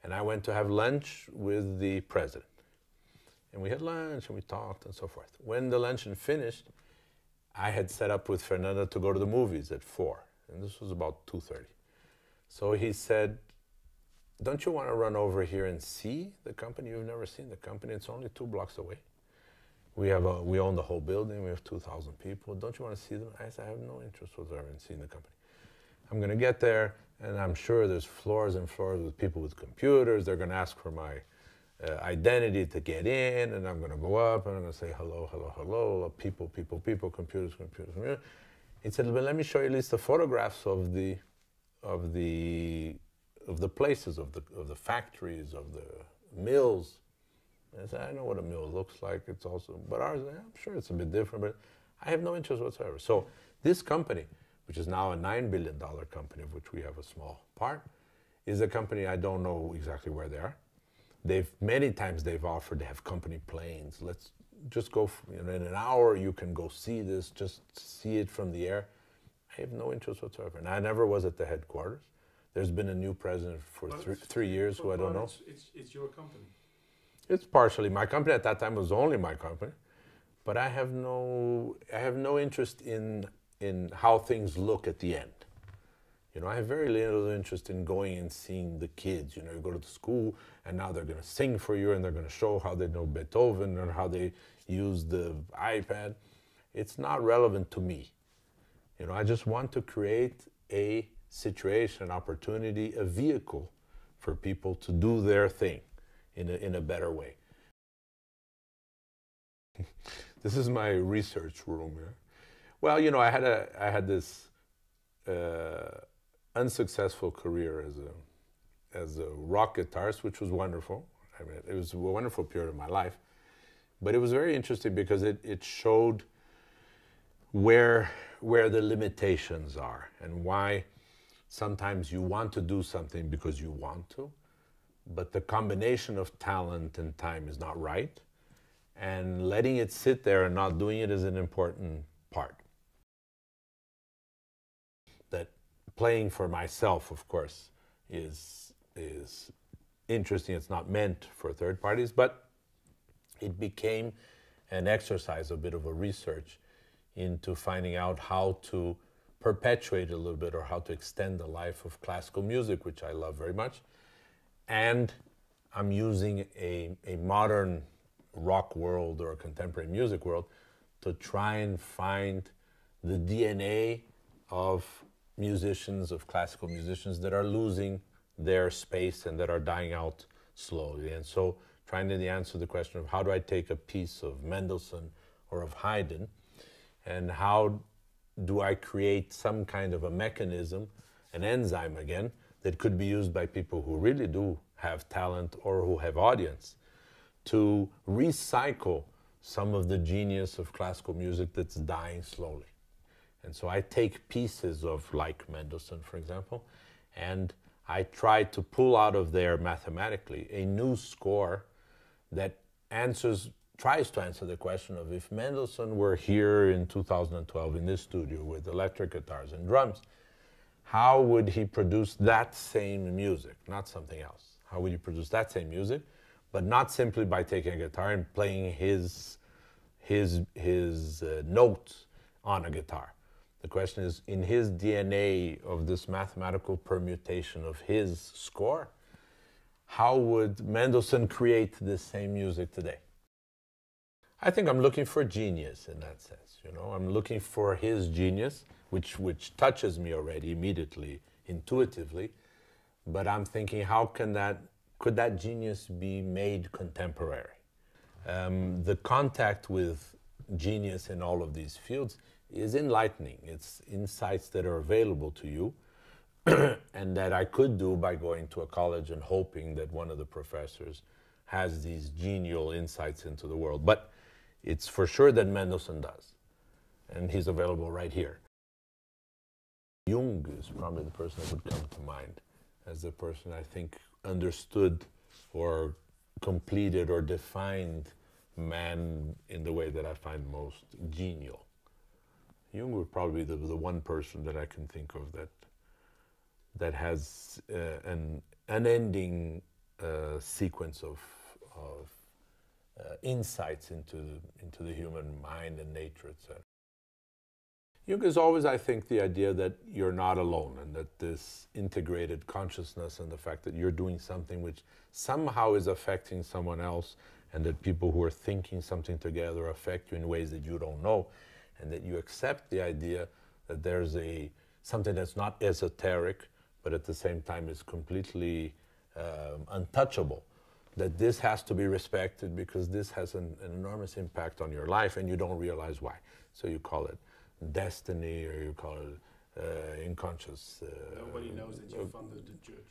And I went to have lunch with the president. And we had lunch and we talked and so forth. When the luncheon finished, I had set up with Fernanda to go to the movies at 4. And this was about 2:30. So he said, don't you want to run over here and see the company? You've never seen the company. It's only 2 blocks away. We own the whole building. We have 2,000 people. Don't you want to see them? I said, I have no interest whatsoever in seeing the company. I'm going to get there, and I'm sure there's floors and floors with people with computers. They're going to ask for my identity to get in, and I'm going to go up and I'm going to say hello, hello, hello, people, people, people, computers, computers, computers. He said, well, let me show you at least the photographs of the places, of the factories, of the mills. And I said, I know what a mill looks like. It's also, but ours, I'm sure it's a bit different, but I have no interest whatsoever. So this company, which is now a $9 billion company, of which we have a small part, is a company I don't know exactly where they are. Many times they've offered to have company planes. Let's just go, in an hour you can go see this, just see it from the air. I have no interest whatsoever. And I never was at the headquarters. There's been a new president for 3 years who I don't know. It's your company. It's partially my company. At that time, it was only my company. But I have no interest in how things look at the end. I have very little interest in going and seeing the kids. You go to the school and now they're going to sing for you and they're going to show how they know Beethoven or how they use the iPad. It's not relevant to me. I just want to create a situation, an opportunity, a vehicle for people to do their thing in a better way. This is my research room. Yeah? Well, I had this unsuccessful career as a rock guitarist, which was wonderful. I mean, it was a wonderful period of my life. But it was very interesting because it showed where the limitations are and why sometimes you want to do something because you want to, but the combination of talent and time is not right. And letting it sit there and not doing it is an important part. That playing for myself, of course, is interesting. It's not meant for third parties, but it became an exercise, a bit of a research into finding out how to perpetuate a little bit or how to extend the life of classical music, which I love very much. And I'm using a modern rock world or a contemporary music world to try and find the DNA of musicians, of classical musicians that are losing their space and that are dying out slowly. And so trying to answer the question of how do I take a piece of Mendelssohn or of Haydn and how do I create some kind of a mechanism, an enzyme again, that could be used by people who really do have talent or who have audience to recycle some of the genius of classical music that's dying slowly. And so I take pieces of, like Mendelssohn, for example, and I try to pull out of there mathematically a new score that tries to answer the question of if Mendelssohn were here in 2012 in this studio with electric guitars and drums, how would he produce that same music, not something else? How would he produce that same music, but not simply by taking a guitar and playing his notes on a guitar? The question is, in his DNA of this mathematical permutation of his score, how would Mendelssohn create this same music today? I think I'm looking for genius in that sense. I'm looking for his genius, which touches me already immediately, intuitively. But I'm thinking, could that genius be made contemporary? The contact with genius in all of these fields is enlightening. It's insights that are available to you and that I could do by going to a college and hoping that one of the professors has these genial insights into the world. But it's for sure that Mendelssohn does, and he's available right here. Jung is probably the person that would come to mind as the person I think understood or completed or defined man in the way that I find most genial. Jung would probably be the one person that I can think of that has an unending sequence of insights into the human mind and nature, etc. Jung is always, I think, the idea that you're not alone and that this integrated consciousness and the fact that you're doing something which somehow is affecting someone else and that people who are thinking something together affect you in ways that you don't know, and that you accept the idea that there's something that's not esoteric but at the same time is completely untouchable, that this has to be respected because this has an enormous impact on your life and you don't realize why. So you call it destiny, or you call it unconscious. Nobody knows that you funded the church.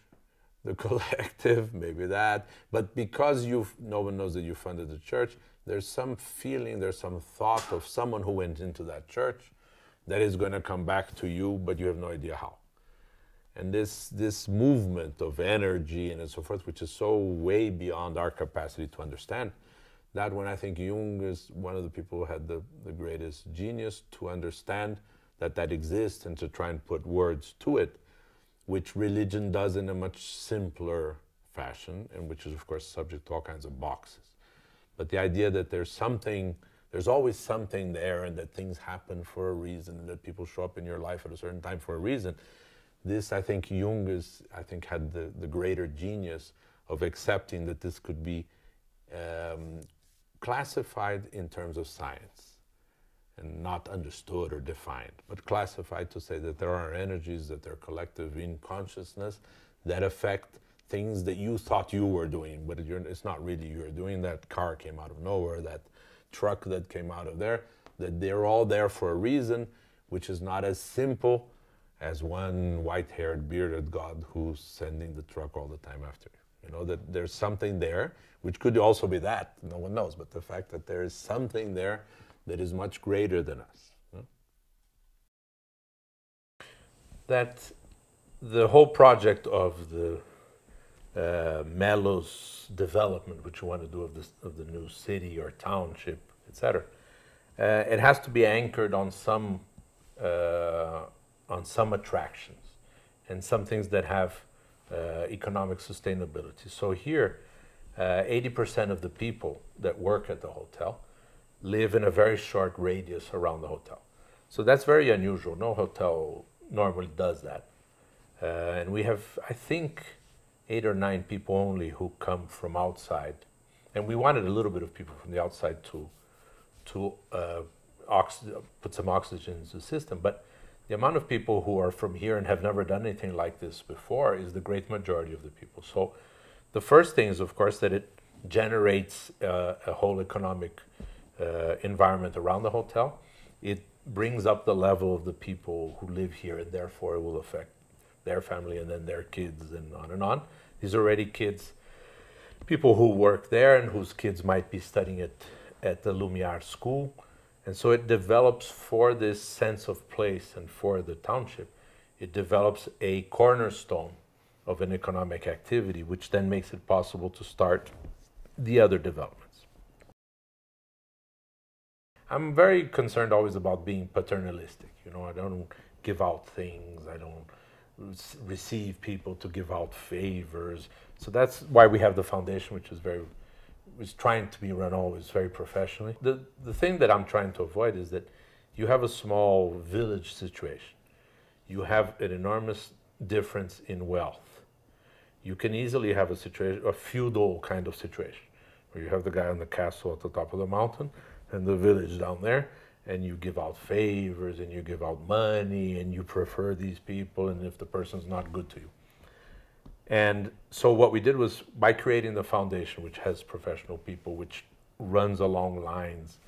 The collective, maybe that. But because no one knows that you funded the church, there's some feeling, there's some thought of someone who went into that church that is going to come back to you, but you have no idea how. And this movement of energy and so forth, which is so way beyond our capacity to understand, that when I think Jung is one of the people who had the greatest genius to understand that exists and to try and put words to it, which religion does in a much simpler fashion, and which is of course subject to all kinds of boxes. But the idea that there's always something there, and that things happen for a reason, and that people show up in your life at a certain time for a reason, this, I think, Jung had the greater genius of accepting that this could be classified in terms of science, and not understood or defined, but classified to say that there are energies, that they're collective in consciousness, that affect things that you thought you were doing, but it's not really you're doing. That car came out of nowhere, that truck that came out of there, that they're all there for a reason, which is not as simple as one white-haired, bearded God who's sending the truck all the time after you. You know, that there's something there, which could also be that, no one knows, but the fact that there is something there that is much greater than us. You know? That the whole project of the Melos development, which you want to do of the new city or township, etc., it has to be anchored on some attractions and some things that have economic sustainability. So here, 80% of the people that work at the hotel live in a very short radius around the hotel. So that's very unusual. No hotel normally does that. And we have, I think, 8 or 9 people only who come from outside. And we wanted a little bit of people from the outside to put some oxygen into the system. But the amount of people who are from here and have never done anything like this before is the great majority of the people. So the first thing is, of course, that it generates a whole economic environment around the hotel. It brings up the level of the people who live here, and therefore it will affect their family and then their kids and on and on. These are already kids, people who work there and whose kids might be studying at the Lumiere school. And so it develops, for this sense of place and for the township, it develops a cornerstone of an economic activity, which then makes it possible to start the other developments. I'm very concerned always about being paternalistic. You know, I don't give out things, I don't receive people to give out favors. So that's why we have the foundation, which is trying to be run always very professionally. The thing that I'm trying to avoid is that you have a small village situation. You have an enormous difference in wealth. You can easily have a feudal kind of situation, where you have the guy on the castle at the top of the mountain and the village down there, and you give out favors and you give out money and you prefer these people, and if the person's not good to you. And so what we did was, by creating the foundation, which has professional people, which runs along lines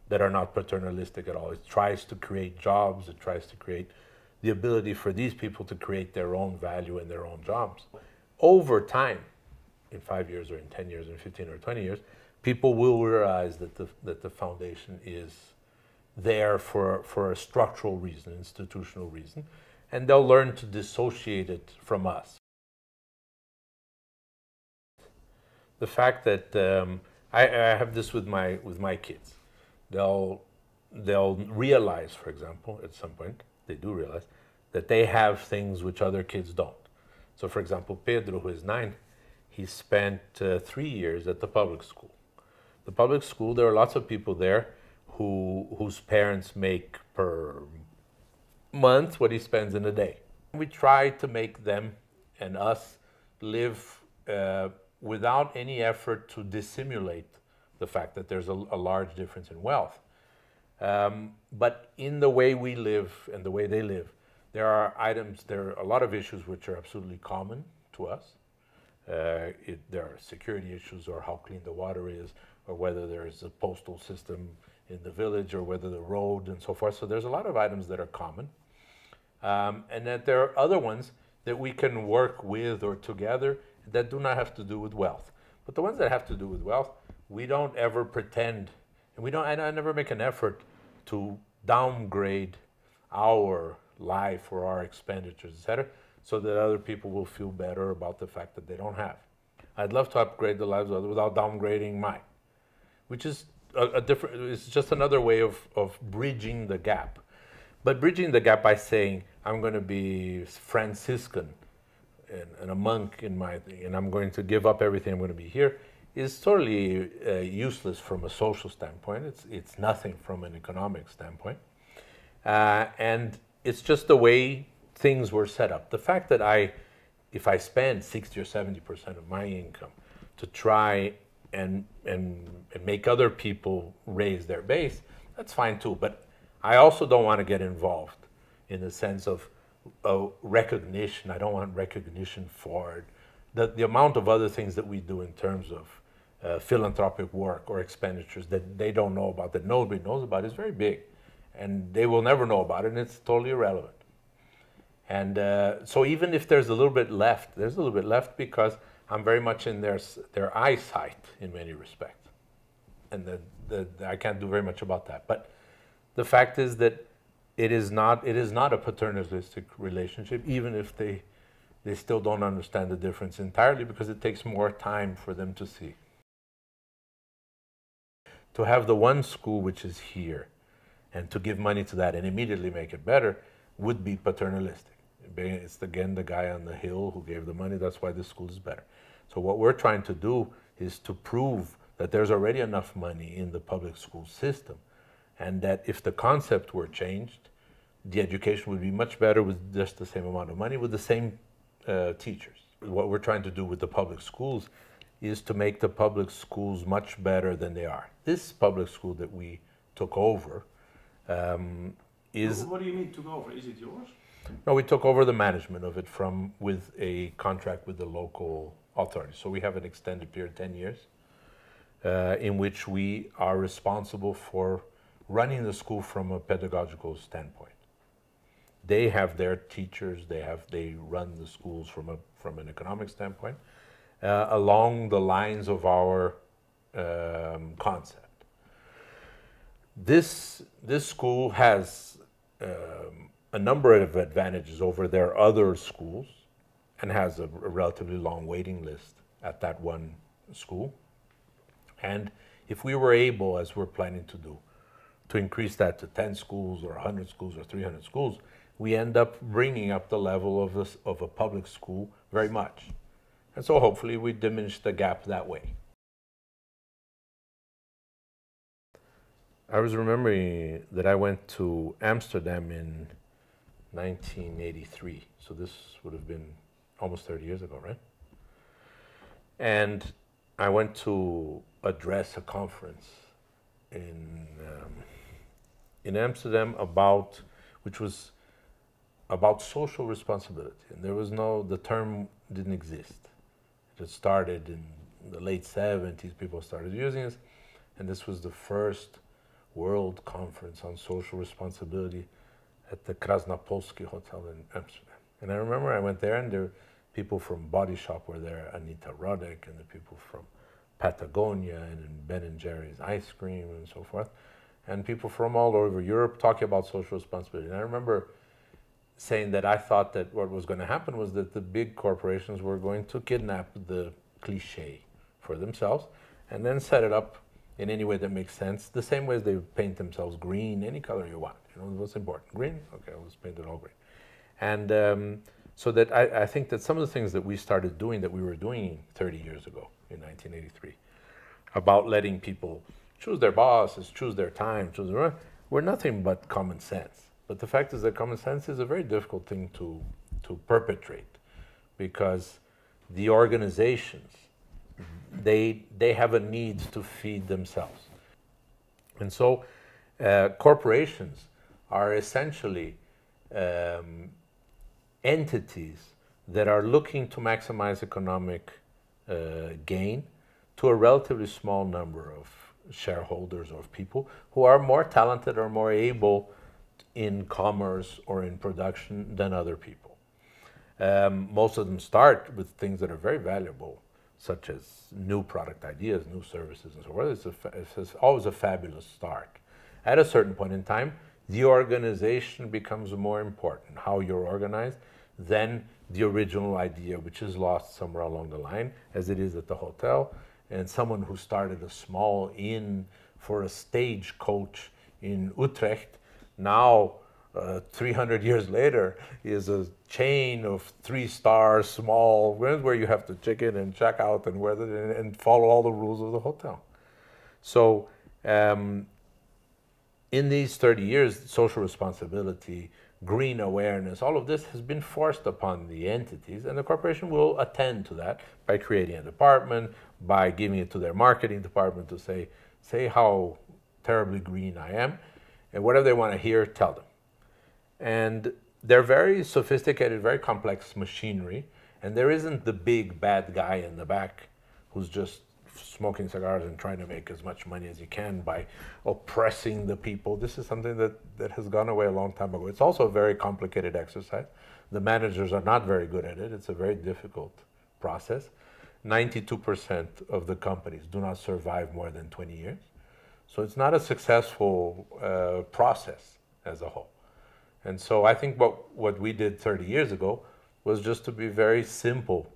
that are not paternalistic at all, it tries to create jobs, it tries to create the ability for these people to create their own value in their own jobs. Over time, in 5 years or in 10 years, in 15 or 20 years, people will realize that the foundation is there for a structural reason, institutional reason, and they'll learn to dissociate it from us. The fact that I have this with my kids, they'll realize, for example, at some point, they do realize that they have things which other kids don't. So, for example, Pedro, who is 9, he spent 3 years at the public school. The public school, there are lots of people there whose parents make per month what he spends in a day. We try to make them and us live without any effort to dissimulate the fact that there's a large difference in wealth. But in the way we live and the way they live, there are a lot of issues which are absolutely common to us, there are security issues, or how clean the water is, or whether there's a postal system in the village, or whether the road and so forth. So there's a lot of items that are common. And that there are other ones that we can work with or together that do not have to do with wealth. But the ones that have to do with wealth, we don't ever pretend, and I never make an effort to downgrade our life or our expenditures, etc., so that other people will feel better about the fact that they don't have. I'd love to upgrade the lives of others without downgrading mine, which is it's just another way of bridging the gap. But bridging the gap by saying, I'm going to be Franciscan and a monk in my thing, and I'm going to give up everything, I'm going to be here, is totally useless from a social standpoint. It's nothing from an economic standpoint. And it's just the way things were set up. The fact that if I spend 60 or 70% of my income to try and make other people raise their base, that's fine too. But I also don't want to get involved in the sense of recognition. I don't want recognition for it. The amount of other things that we do in terms of philanthropic work or expenditures that they don't know about, that nobody knows about, is very big. And they will never know about it, and it's totally irrelevant. And so even if there's a little bit left, there's a little bit left because I'm very much in their eyesight in many respects. And I can't do very much about that. But the fact is that it is not a paternalistic relationship, even if they still don't understand the difference entirely, because it takes more time for them to see. To have the one school which is here and to give money to that and immediately make it better would be paternalistic. It's again the guy on the hill who gave the money, that's why this school is better. So what we're trying to do is to prove that there's already enough money in the public school system, and that if the concept were changed, the education would be much better with just the same amount of money, with the same teachers. What we're trying to do with the public schools is to make the public schools much better than they are. This public school that we took over is... What do you mean took over? Is it yours? No, we took over the management of it with a contract with the local authority. So we have an extended period, 10 years, in which we are responsible for running the school from a pedagogical standpoint. They have their teachers, they run the schools from an economic standpoint, along the lines of our concept. This school has a number of advantages over their other schools, and has a relatively long waiting list at that one school. And if we were able, as we're planning to do, to increase that to 10 schools or 100 schools or 300 schools, we end up bringing up the level of a public school very much. And so hopefully we diminish the gap that way. I was remembering that I went to Amsterdam in 1983. So this would have been almost 30 years ago, right? And I went to address a conference in Amsterdam which was about social responsibility. And the term didn't exist. It started in the late 70s, people started using it, and this was the first World Conference on Social Responsibility at the Krasnopolski Hotel in Amsterdam. And I remember I went there, and there were people from Body Shop were there, Anita Roddick, and the people from Patagonia and Ben & Jerry's ice cream and so forth, and people from all over Europe talking about social responsibility. And I remember saying that I thought that what was going to happen was that the big corporations were going to kidnap the cliche for themselves and then set it up in any way that makes sense, the same way as they paint themselves green, any color you want. You know, what's important? Green? Okay, let's paint it all green. And so that I think that some of the things that we started doing, that we were doing 30 years ago in 1983, about letting people choose their bosses, choose their time, were nothing but common sense. But the fact is that common sense is a very difficult thing to perpetrate, because the organizations, they have a need to feed themselves. And so corporations are essentially entities that are looking to maximize economic gain to a relatively small number of shareholders or of people who are more talented or more able in commerce or in production than other people. Most of them start with things that are very valuable, such as new product ideas, new services, and so forth. It's always a fabulous start. At a certain point in time, the organization becomes more important, how you're organized, than the original idea, which is lost somewhere along the line, as it is at the hotel. And someone who started a small inn for a stagecoach in Utrecht, now 300 years later, is a chain of 3-star small, where you have to check in and check out and follow all the rules of the hotel. So in these 30 years, social responsibility, green awareness, all of this has been forced upon the entities, and the corporation will attend to that by creating a department, by giving it to their marketing department to say how terribly green I am, and whatever they want to hear, tell them. And they're very sophisticated, very complex machinery, and there isn't the big bad guy in the back who's just smoking cigars and trying to make as much money as he can by oppressing the people. This is something that has gone away a long time ago. It's also a very complicated exercise. The managers are not very good at it. It's a very difficult process. 92% of the companies do not survive more than 20 years. So it's not a successful process as a whole. And so I think what we did 30 years ago was just to be very simple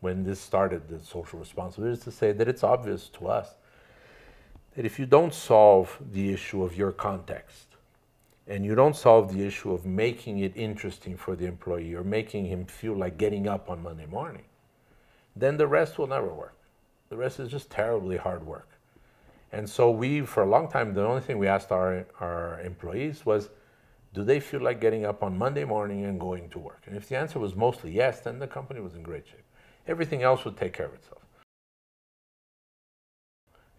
when this started, the social responsibility, is to say that it's obvious to us that if you don't solve the issue of your context, and you don't solve the issue of making it interesting for the employee or making him feel like getting up on Monday morning, then the rest will never work. The rest is just terribly hard work. And so for a long time, the only thing we asked our employees was, do they feel like getting up on Monday morning and going to work? And if the answer was mostly yes, then the company was in great shape. Everything else would take care of itself.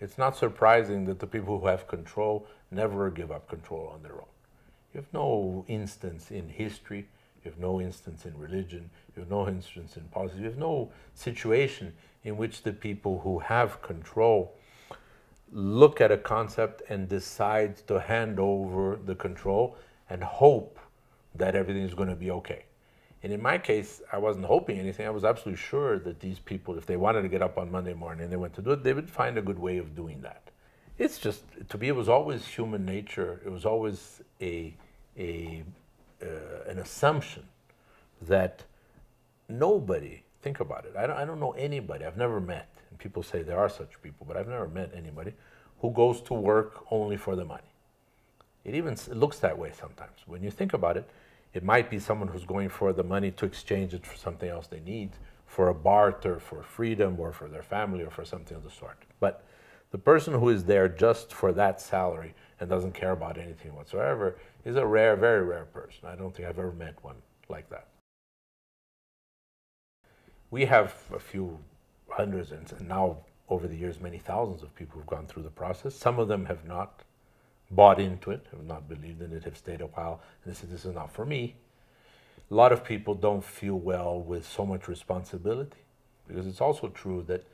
It's not surprising that the people who have control never give up control on their own. You have no instance in history, you have no instance in religion, you have no instance in policy, you have no situation in which the people who have control look at a concept and decide to hand over the control and hope that everything is going to be okay. And in my case, I wasn't hoping anything. I was absolutely sure that these people, if they wanted to get up on Monday morning and they went to do it, they would find a good way of doing that. It's just, to me, it was always human nature. It was always an assumption that nobody, think about it, I don't know anybody, I've never met, and people say there are such people, but I've never met anybody who goes to work only for the money. It looks that way sometimes. When you think about it, it might be someone who's going for the money to exchange it for something else they need, for a barter, for freedom, or for their family, or for something of the sort. But the person who is there just for that salary and doesn't care about anything whatsoever is a rare, very rare person. I don't think I've ever met one like that. We have a few hundreds, and now over the years, many thousands of people who've gone through the process. Some of them have not bought into it, have not believed in it, have stayed a while, and they said, this is not for me. A lot of people don't feel well with so much responsibility, because it's also true that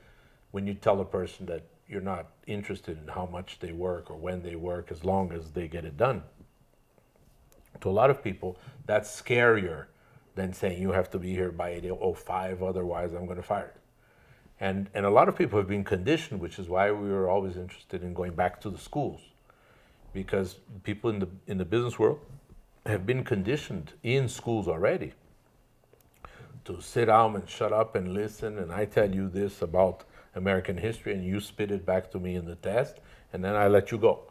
when you tell a person that you're not interested in how much they work or when they work, as long as they get it done, to a lot of people, that's scarier than saying you have to be here by 8:05, otherwise I'm going to fire you. And a lot of people have been conditioned, which is why we were always interested in going back to the schools, because people in the business world have been conditioned in schools already to sit down and shut up and listen, and I tell you this about American history and you spit it back to me in the test, and then I let you go.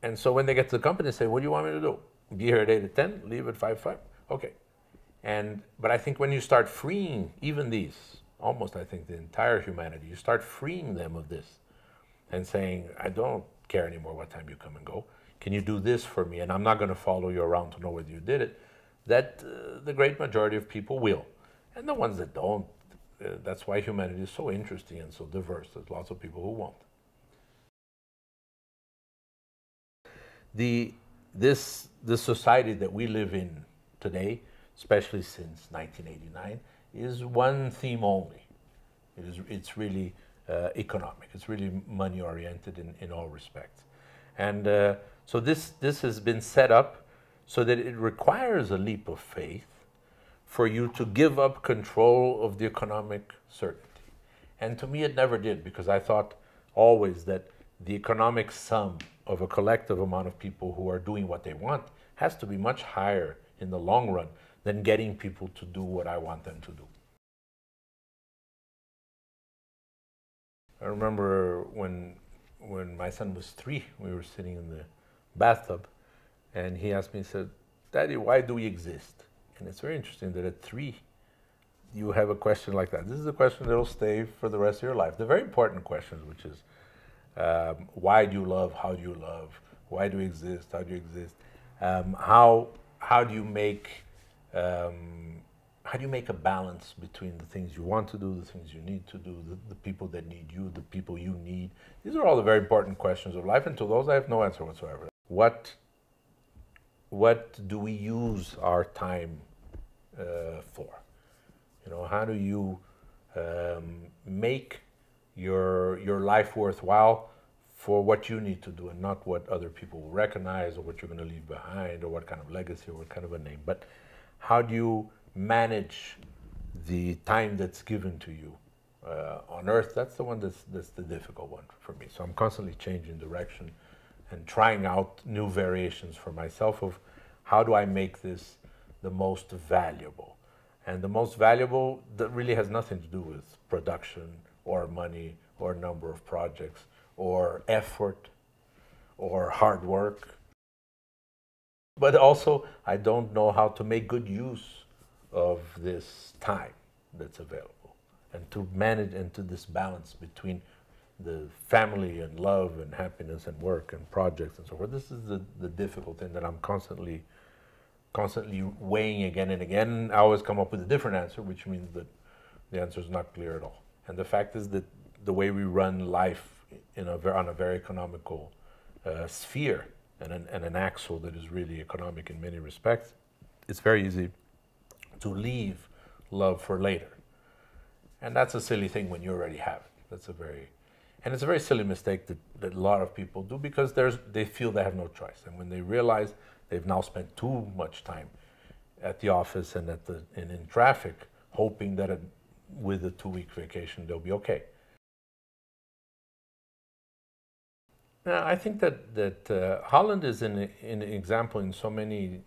And so when they get to the company, they say, what do you want me to do? Be here at 8 to 10, leave at 5 okay. But I think when you start freeing even these, almost I think the entire humanity, you start freeing them of this and saying, I don't care anymore what time you come and go. Can you do this for me? And I'm not going to follow you around to know whether you did it. That the great majority of people will. And the ones that don't, that's why humanity is so interesting and so diverse. There's lots of people who won't. This society that we live in today, especially since 1989, is one theme only. It's really economic. It's really money oriented in all respects. And so this has been set up so that it requires a leap of faith for you to give up control of the economic certainty. And to me, it never did, because I thought always that the economic sum of a collective amount of people who are doing what they want has to be much higher in the long run than getting people to do what I want them to do. I remember when my son was 3, we were sitting in the bathtub, and he asked me, he said, "Daddy, why do we exist?" And it's very interesting that at 3, you have a question like that. This is a question that will stay for the rest of your life. The very important questions, which is, why do you love? How do you love? Why do you exist? How do you exist? How do you make a balance between the things you want to do, the things you need to do, the people that need you, the people you need? These are all the very important questions of life, and to those I have no answer whatsoever. What do we use our time for? You know, how do you make your life worthwhile for what you need to do, and not what other people will recognize, or what you're going to leave behind, or what kind of legacy, or what kind of a name? But how do you manage the time that's given to you on Earth? That's the one that's the difficult one for me. So I'm constantly changing direction and trying out new variations for myself of how do I make this the most valuable. And the most valuable, that really has nothing to do with production or money or number of projects or effort or hard work. But also, I don't know how to make good use of this time that's available, and to manage into this balance between the family and love and happiness and work and projects and so forth. This is the difficult thing that I'm constantly weighing again and again. I always come up with a different answer, which means that the answer is not clear at all. And the fact is that the way we run life on a very economical sphere and an axle that is really economic in many respects, it's very easy to leave love for later. And that's a silly thing when you already have it. It's a very silly mistake that a lot of people do, because they feel they have no choice. And when they realize they've now spent too much time at the office and in traffic, hoping that with a 2-week vacation they'll be okay. Now, I think that Holland is an example in so many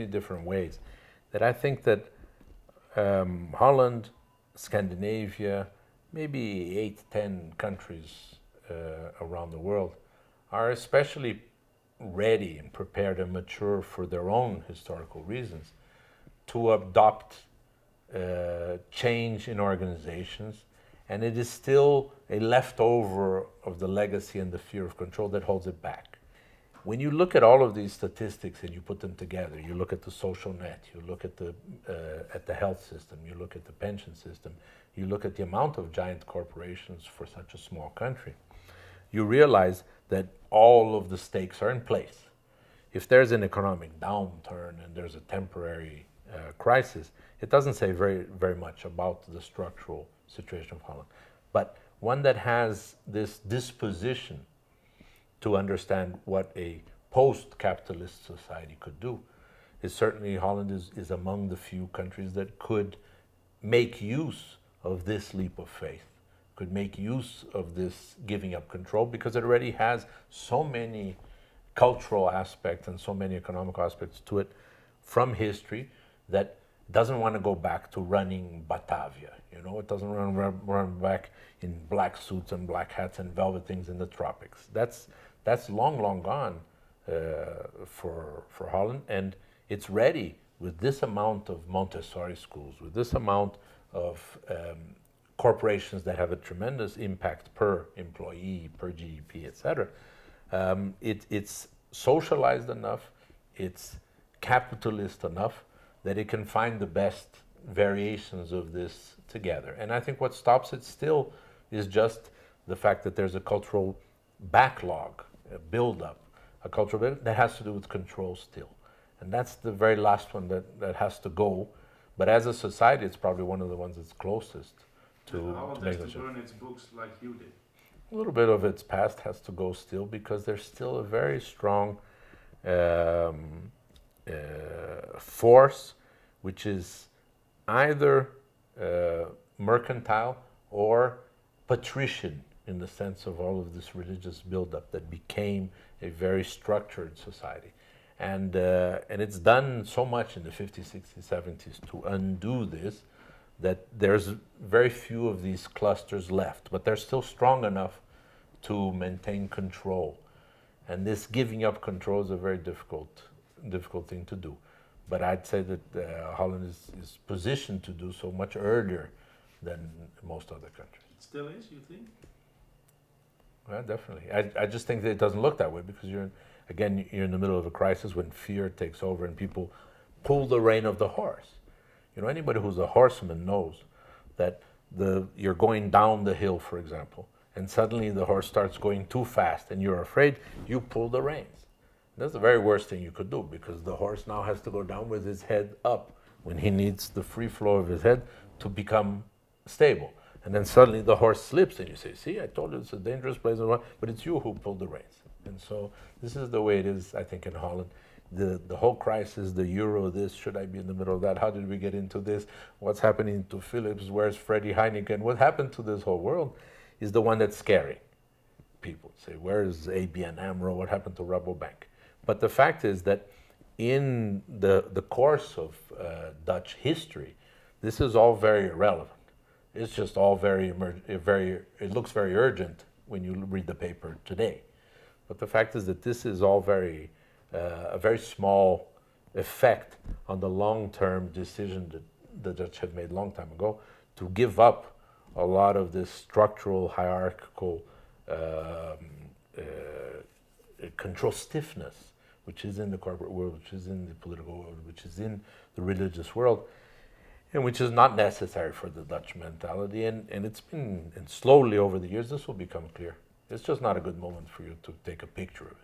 different ways, that I think that Holland, Scandinavia, maybe 8-10 countries around the world are especially ready and prepared and mature for their own historical reasons to adopt change in organizations, and it is still a leftover of the legacy and the fear of control that holds it back. When you look at all of these statistics and you put them together, you look at the social net, you look at the health system, you look at the pension system, you look at the amount of giant corporations for such a small country, you realize that all of the stakes are in place. If there's an economic downturn and there's a temporary crisis, it doesn't say very, very much about the structural situation of Holland. But one that has this disposition to understand what a post-capitalist society could do is certainly, Holland is among the few countries that could make use of this leap of faith, could make use of this giving up control, because it already has so many cultural aspects and so many economic aspects to it from history that doesn't want to go back to running Batavia. You know, it doesn't run back in black suits and black hats and velvet things in the tropics. That's long gone for Holland, and it's ready with this amount of Montessori schools, with this amount of corporations that have a tremendous impact per employee, per GDP, etc. It's socialized enough, it's capitalist enough that it can find the best variations of this together. And I think what stops it still is just the fact that there's a cultural backlog, a build-up, a cultural that has to do with control still. And that's the very last one that has to go. But as a society, it's probably one of the ones that's closest Holland make has the to shift. burn its books like you did. A little bit of its past has to go still because there's still a very strong um, force which is either mercantile or patrician in the sense of all of this religious buildup that became a very structured society. And it's done so much in the 50s, 60s, 70s to undo this that there's very few of these clusters left, but they're still strong enough to maintain control. And this giving up control is a very difficult thing to do. But I'd say that Holland is positioned to do so much earlier than most other countries. It still is, you think? Well, definitely. I just think that it doesn't look that way because you're in the middle of a crisis when fear takes over and people pull the rein of the horse. You know, anybody who's a horseman knows that you're going down the hill, for example, and suddenly the horse starts going too fast and you're afraid, you pull the reins. That's the very worst thing you could do because the horse now has to go down with his head up when he needs the free flow of his head to become stable. And then suddenly the horse slips and you say, see, I told you it's a dangerous place, but it's you who pulled the reins. And so this is the way it is, I think, in Holland. The whole crisis, the euro, this, should I be in the middle of that? How did we get into this? What's happening to Philips? Where's Freddie Heineken? What happened to this whole world is the one that's scary. People say, where's ABN AMRO? What happened to Rabobank? But the fact is that in the course of Dutch history, this is all very irrelevant. It's just all it looks very urgent when you read the paper today. But the fact is that this is all a very small effect on the long-term decision that the Dutch had made a long time ago to give up a lot of this structural, hierarchical control stiffness, which is in the corporate world, which is in the political world, which is in the religious world, and which is not necessary for the Dutch mentality. And it's been, and slowly over the years, this will become clear. It's just not a good moment for you to take a picture of it.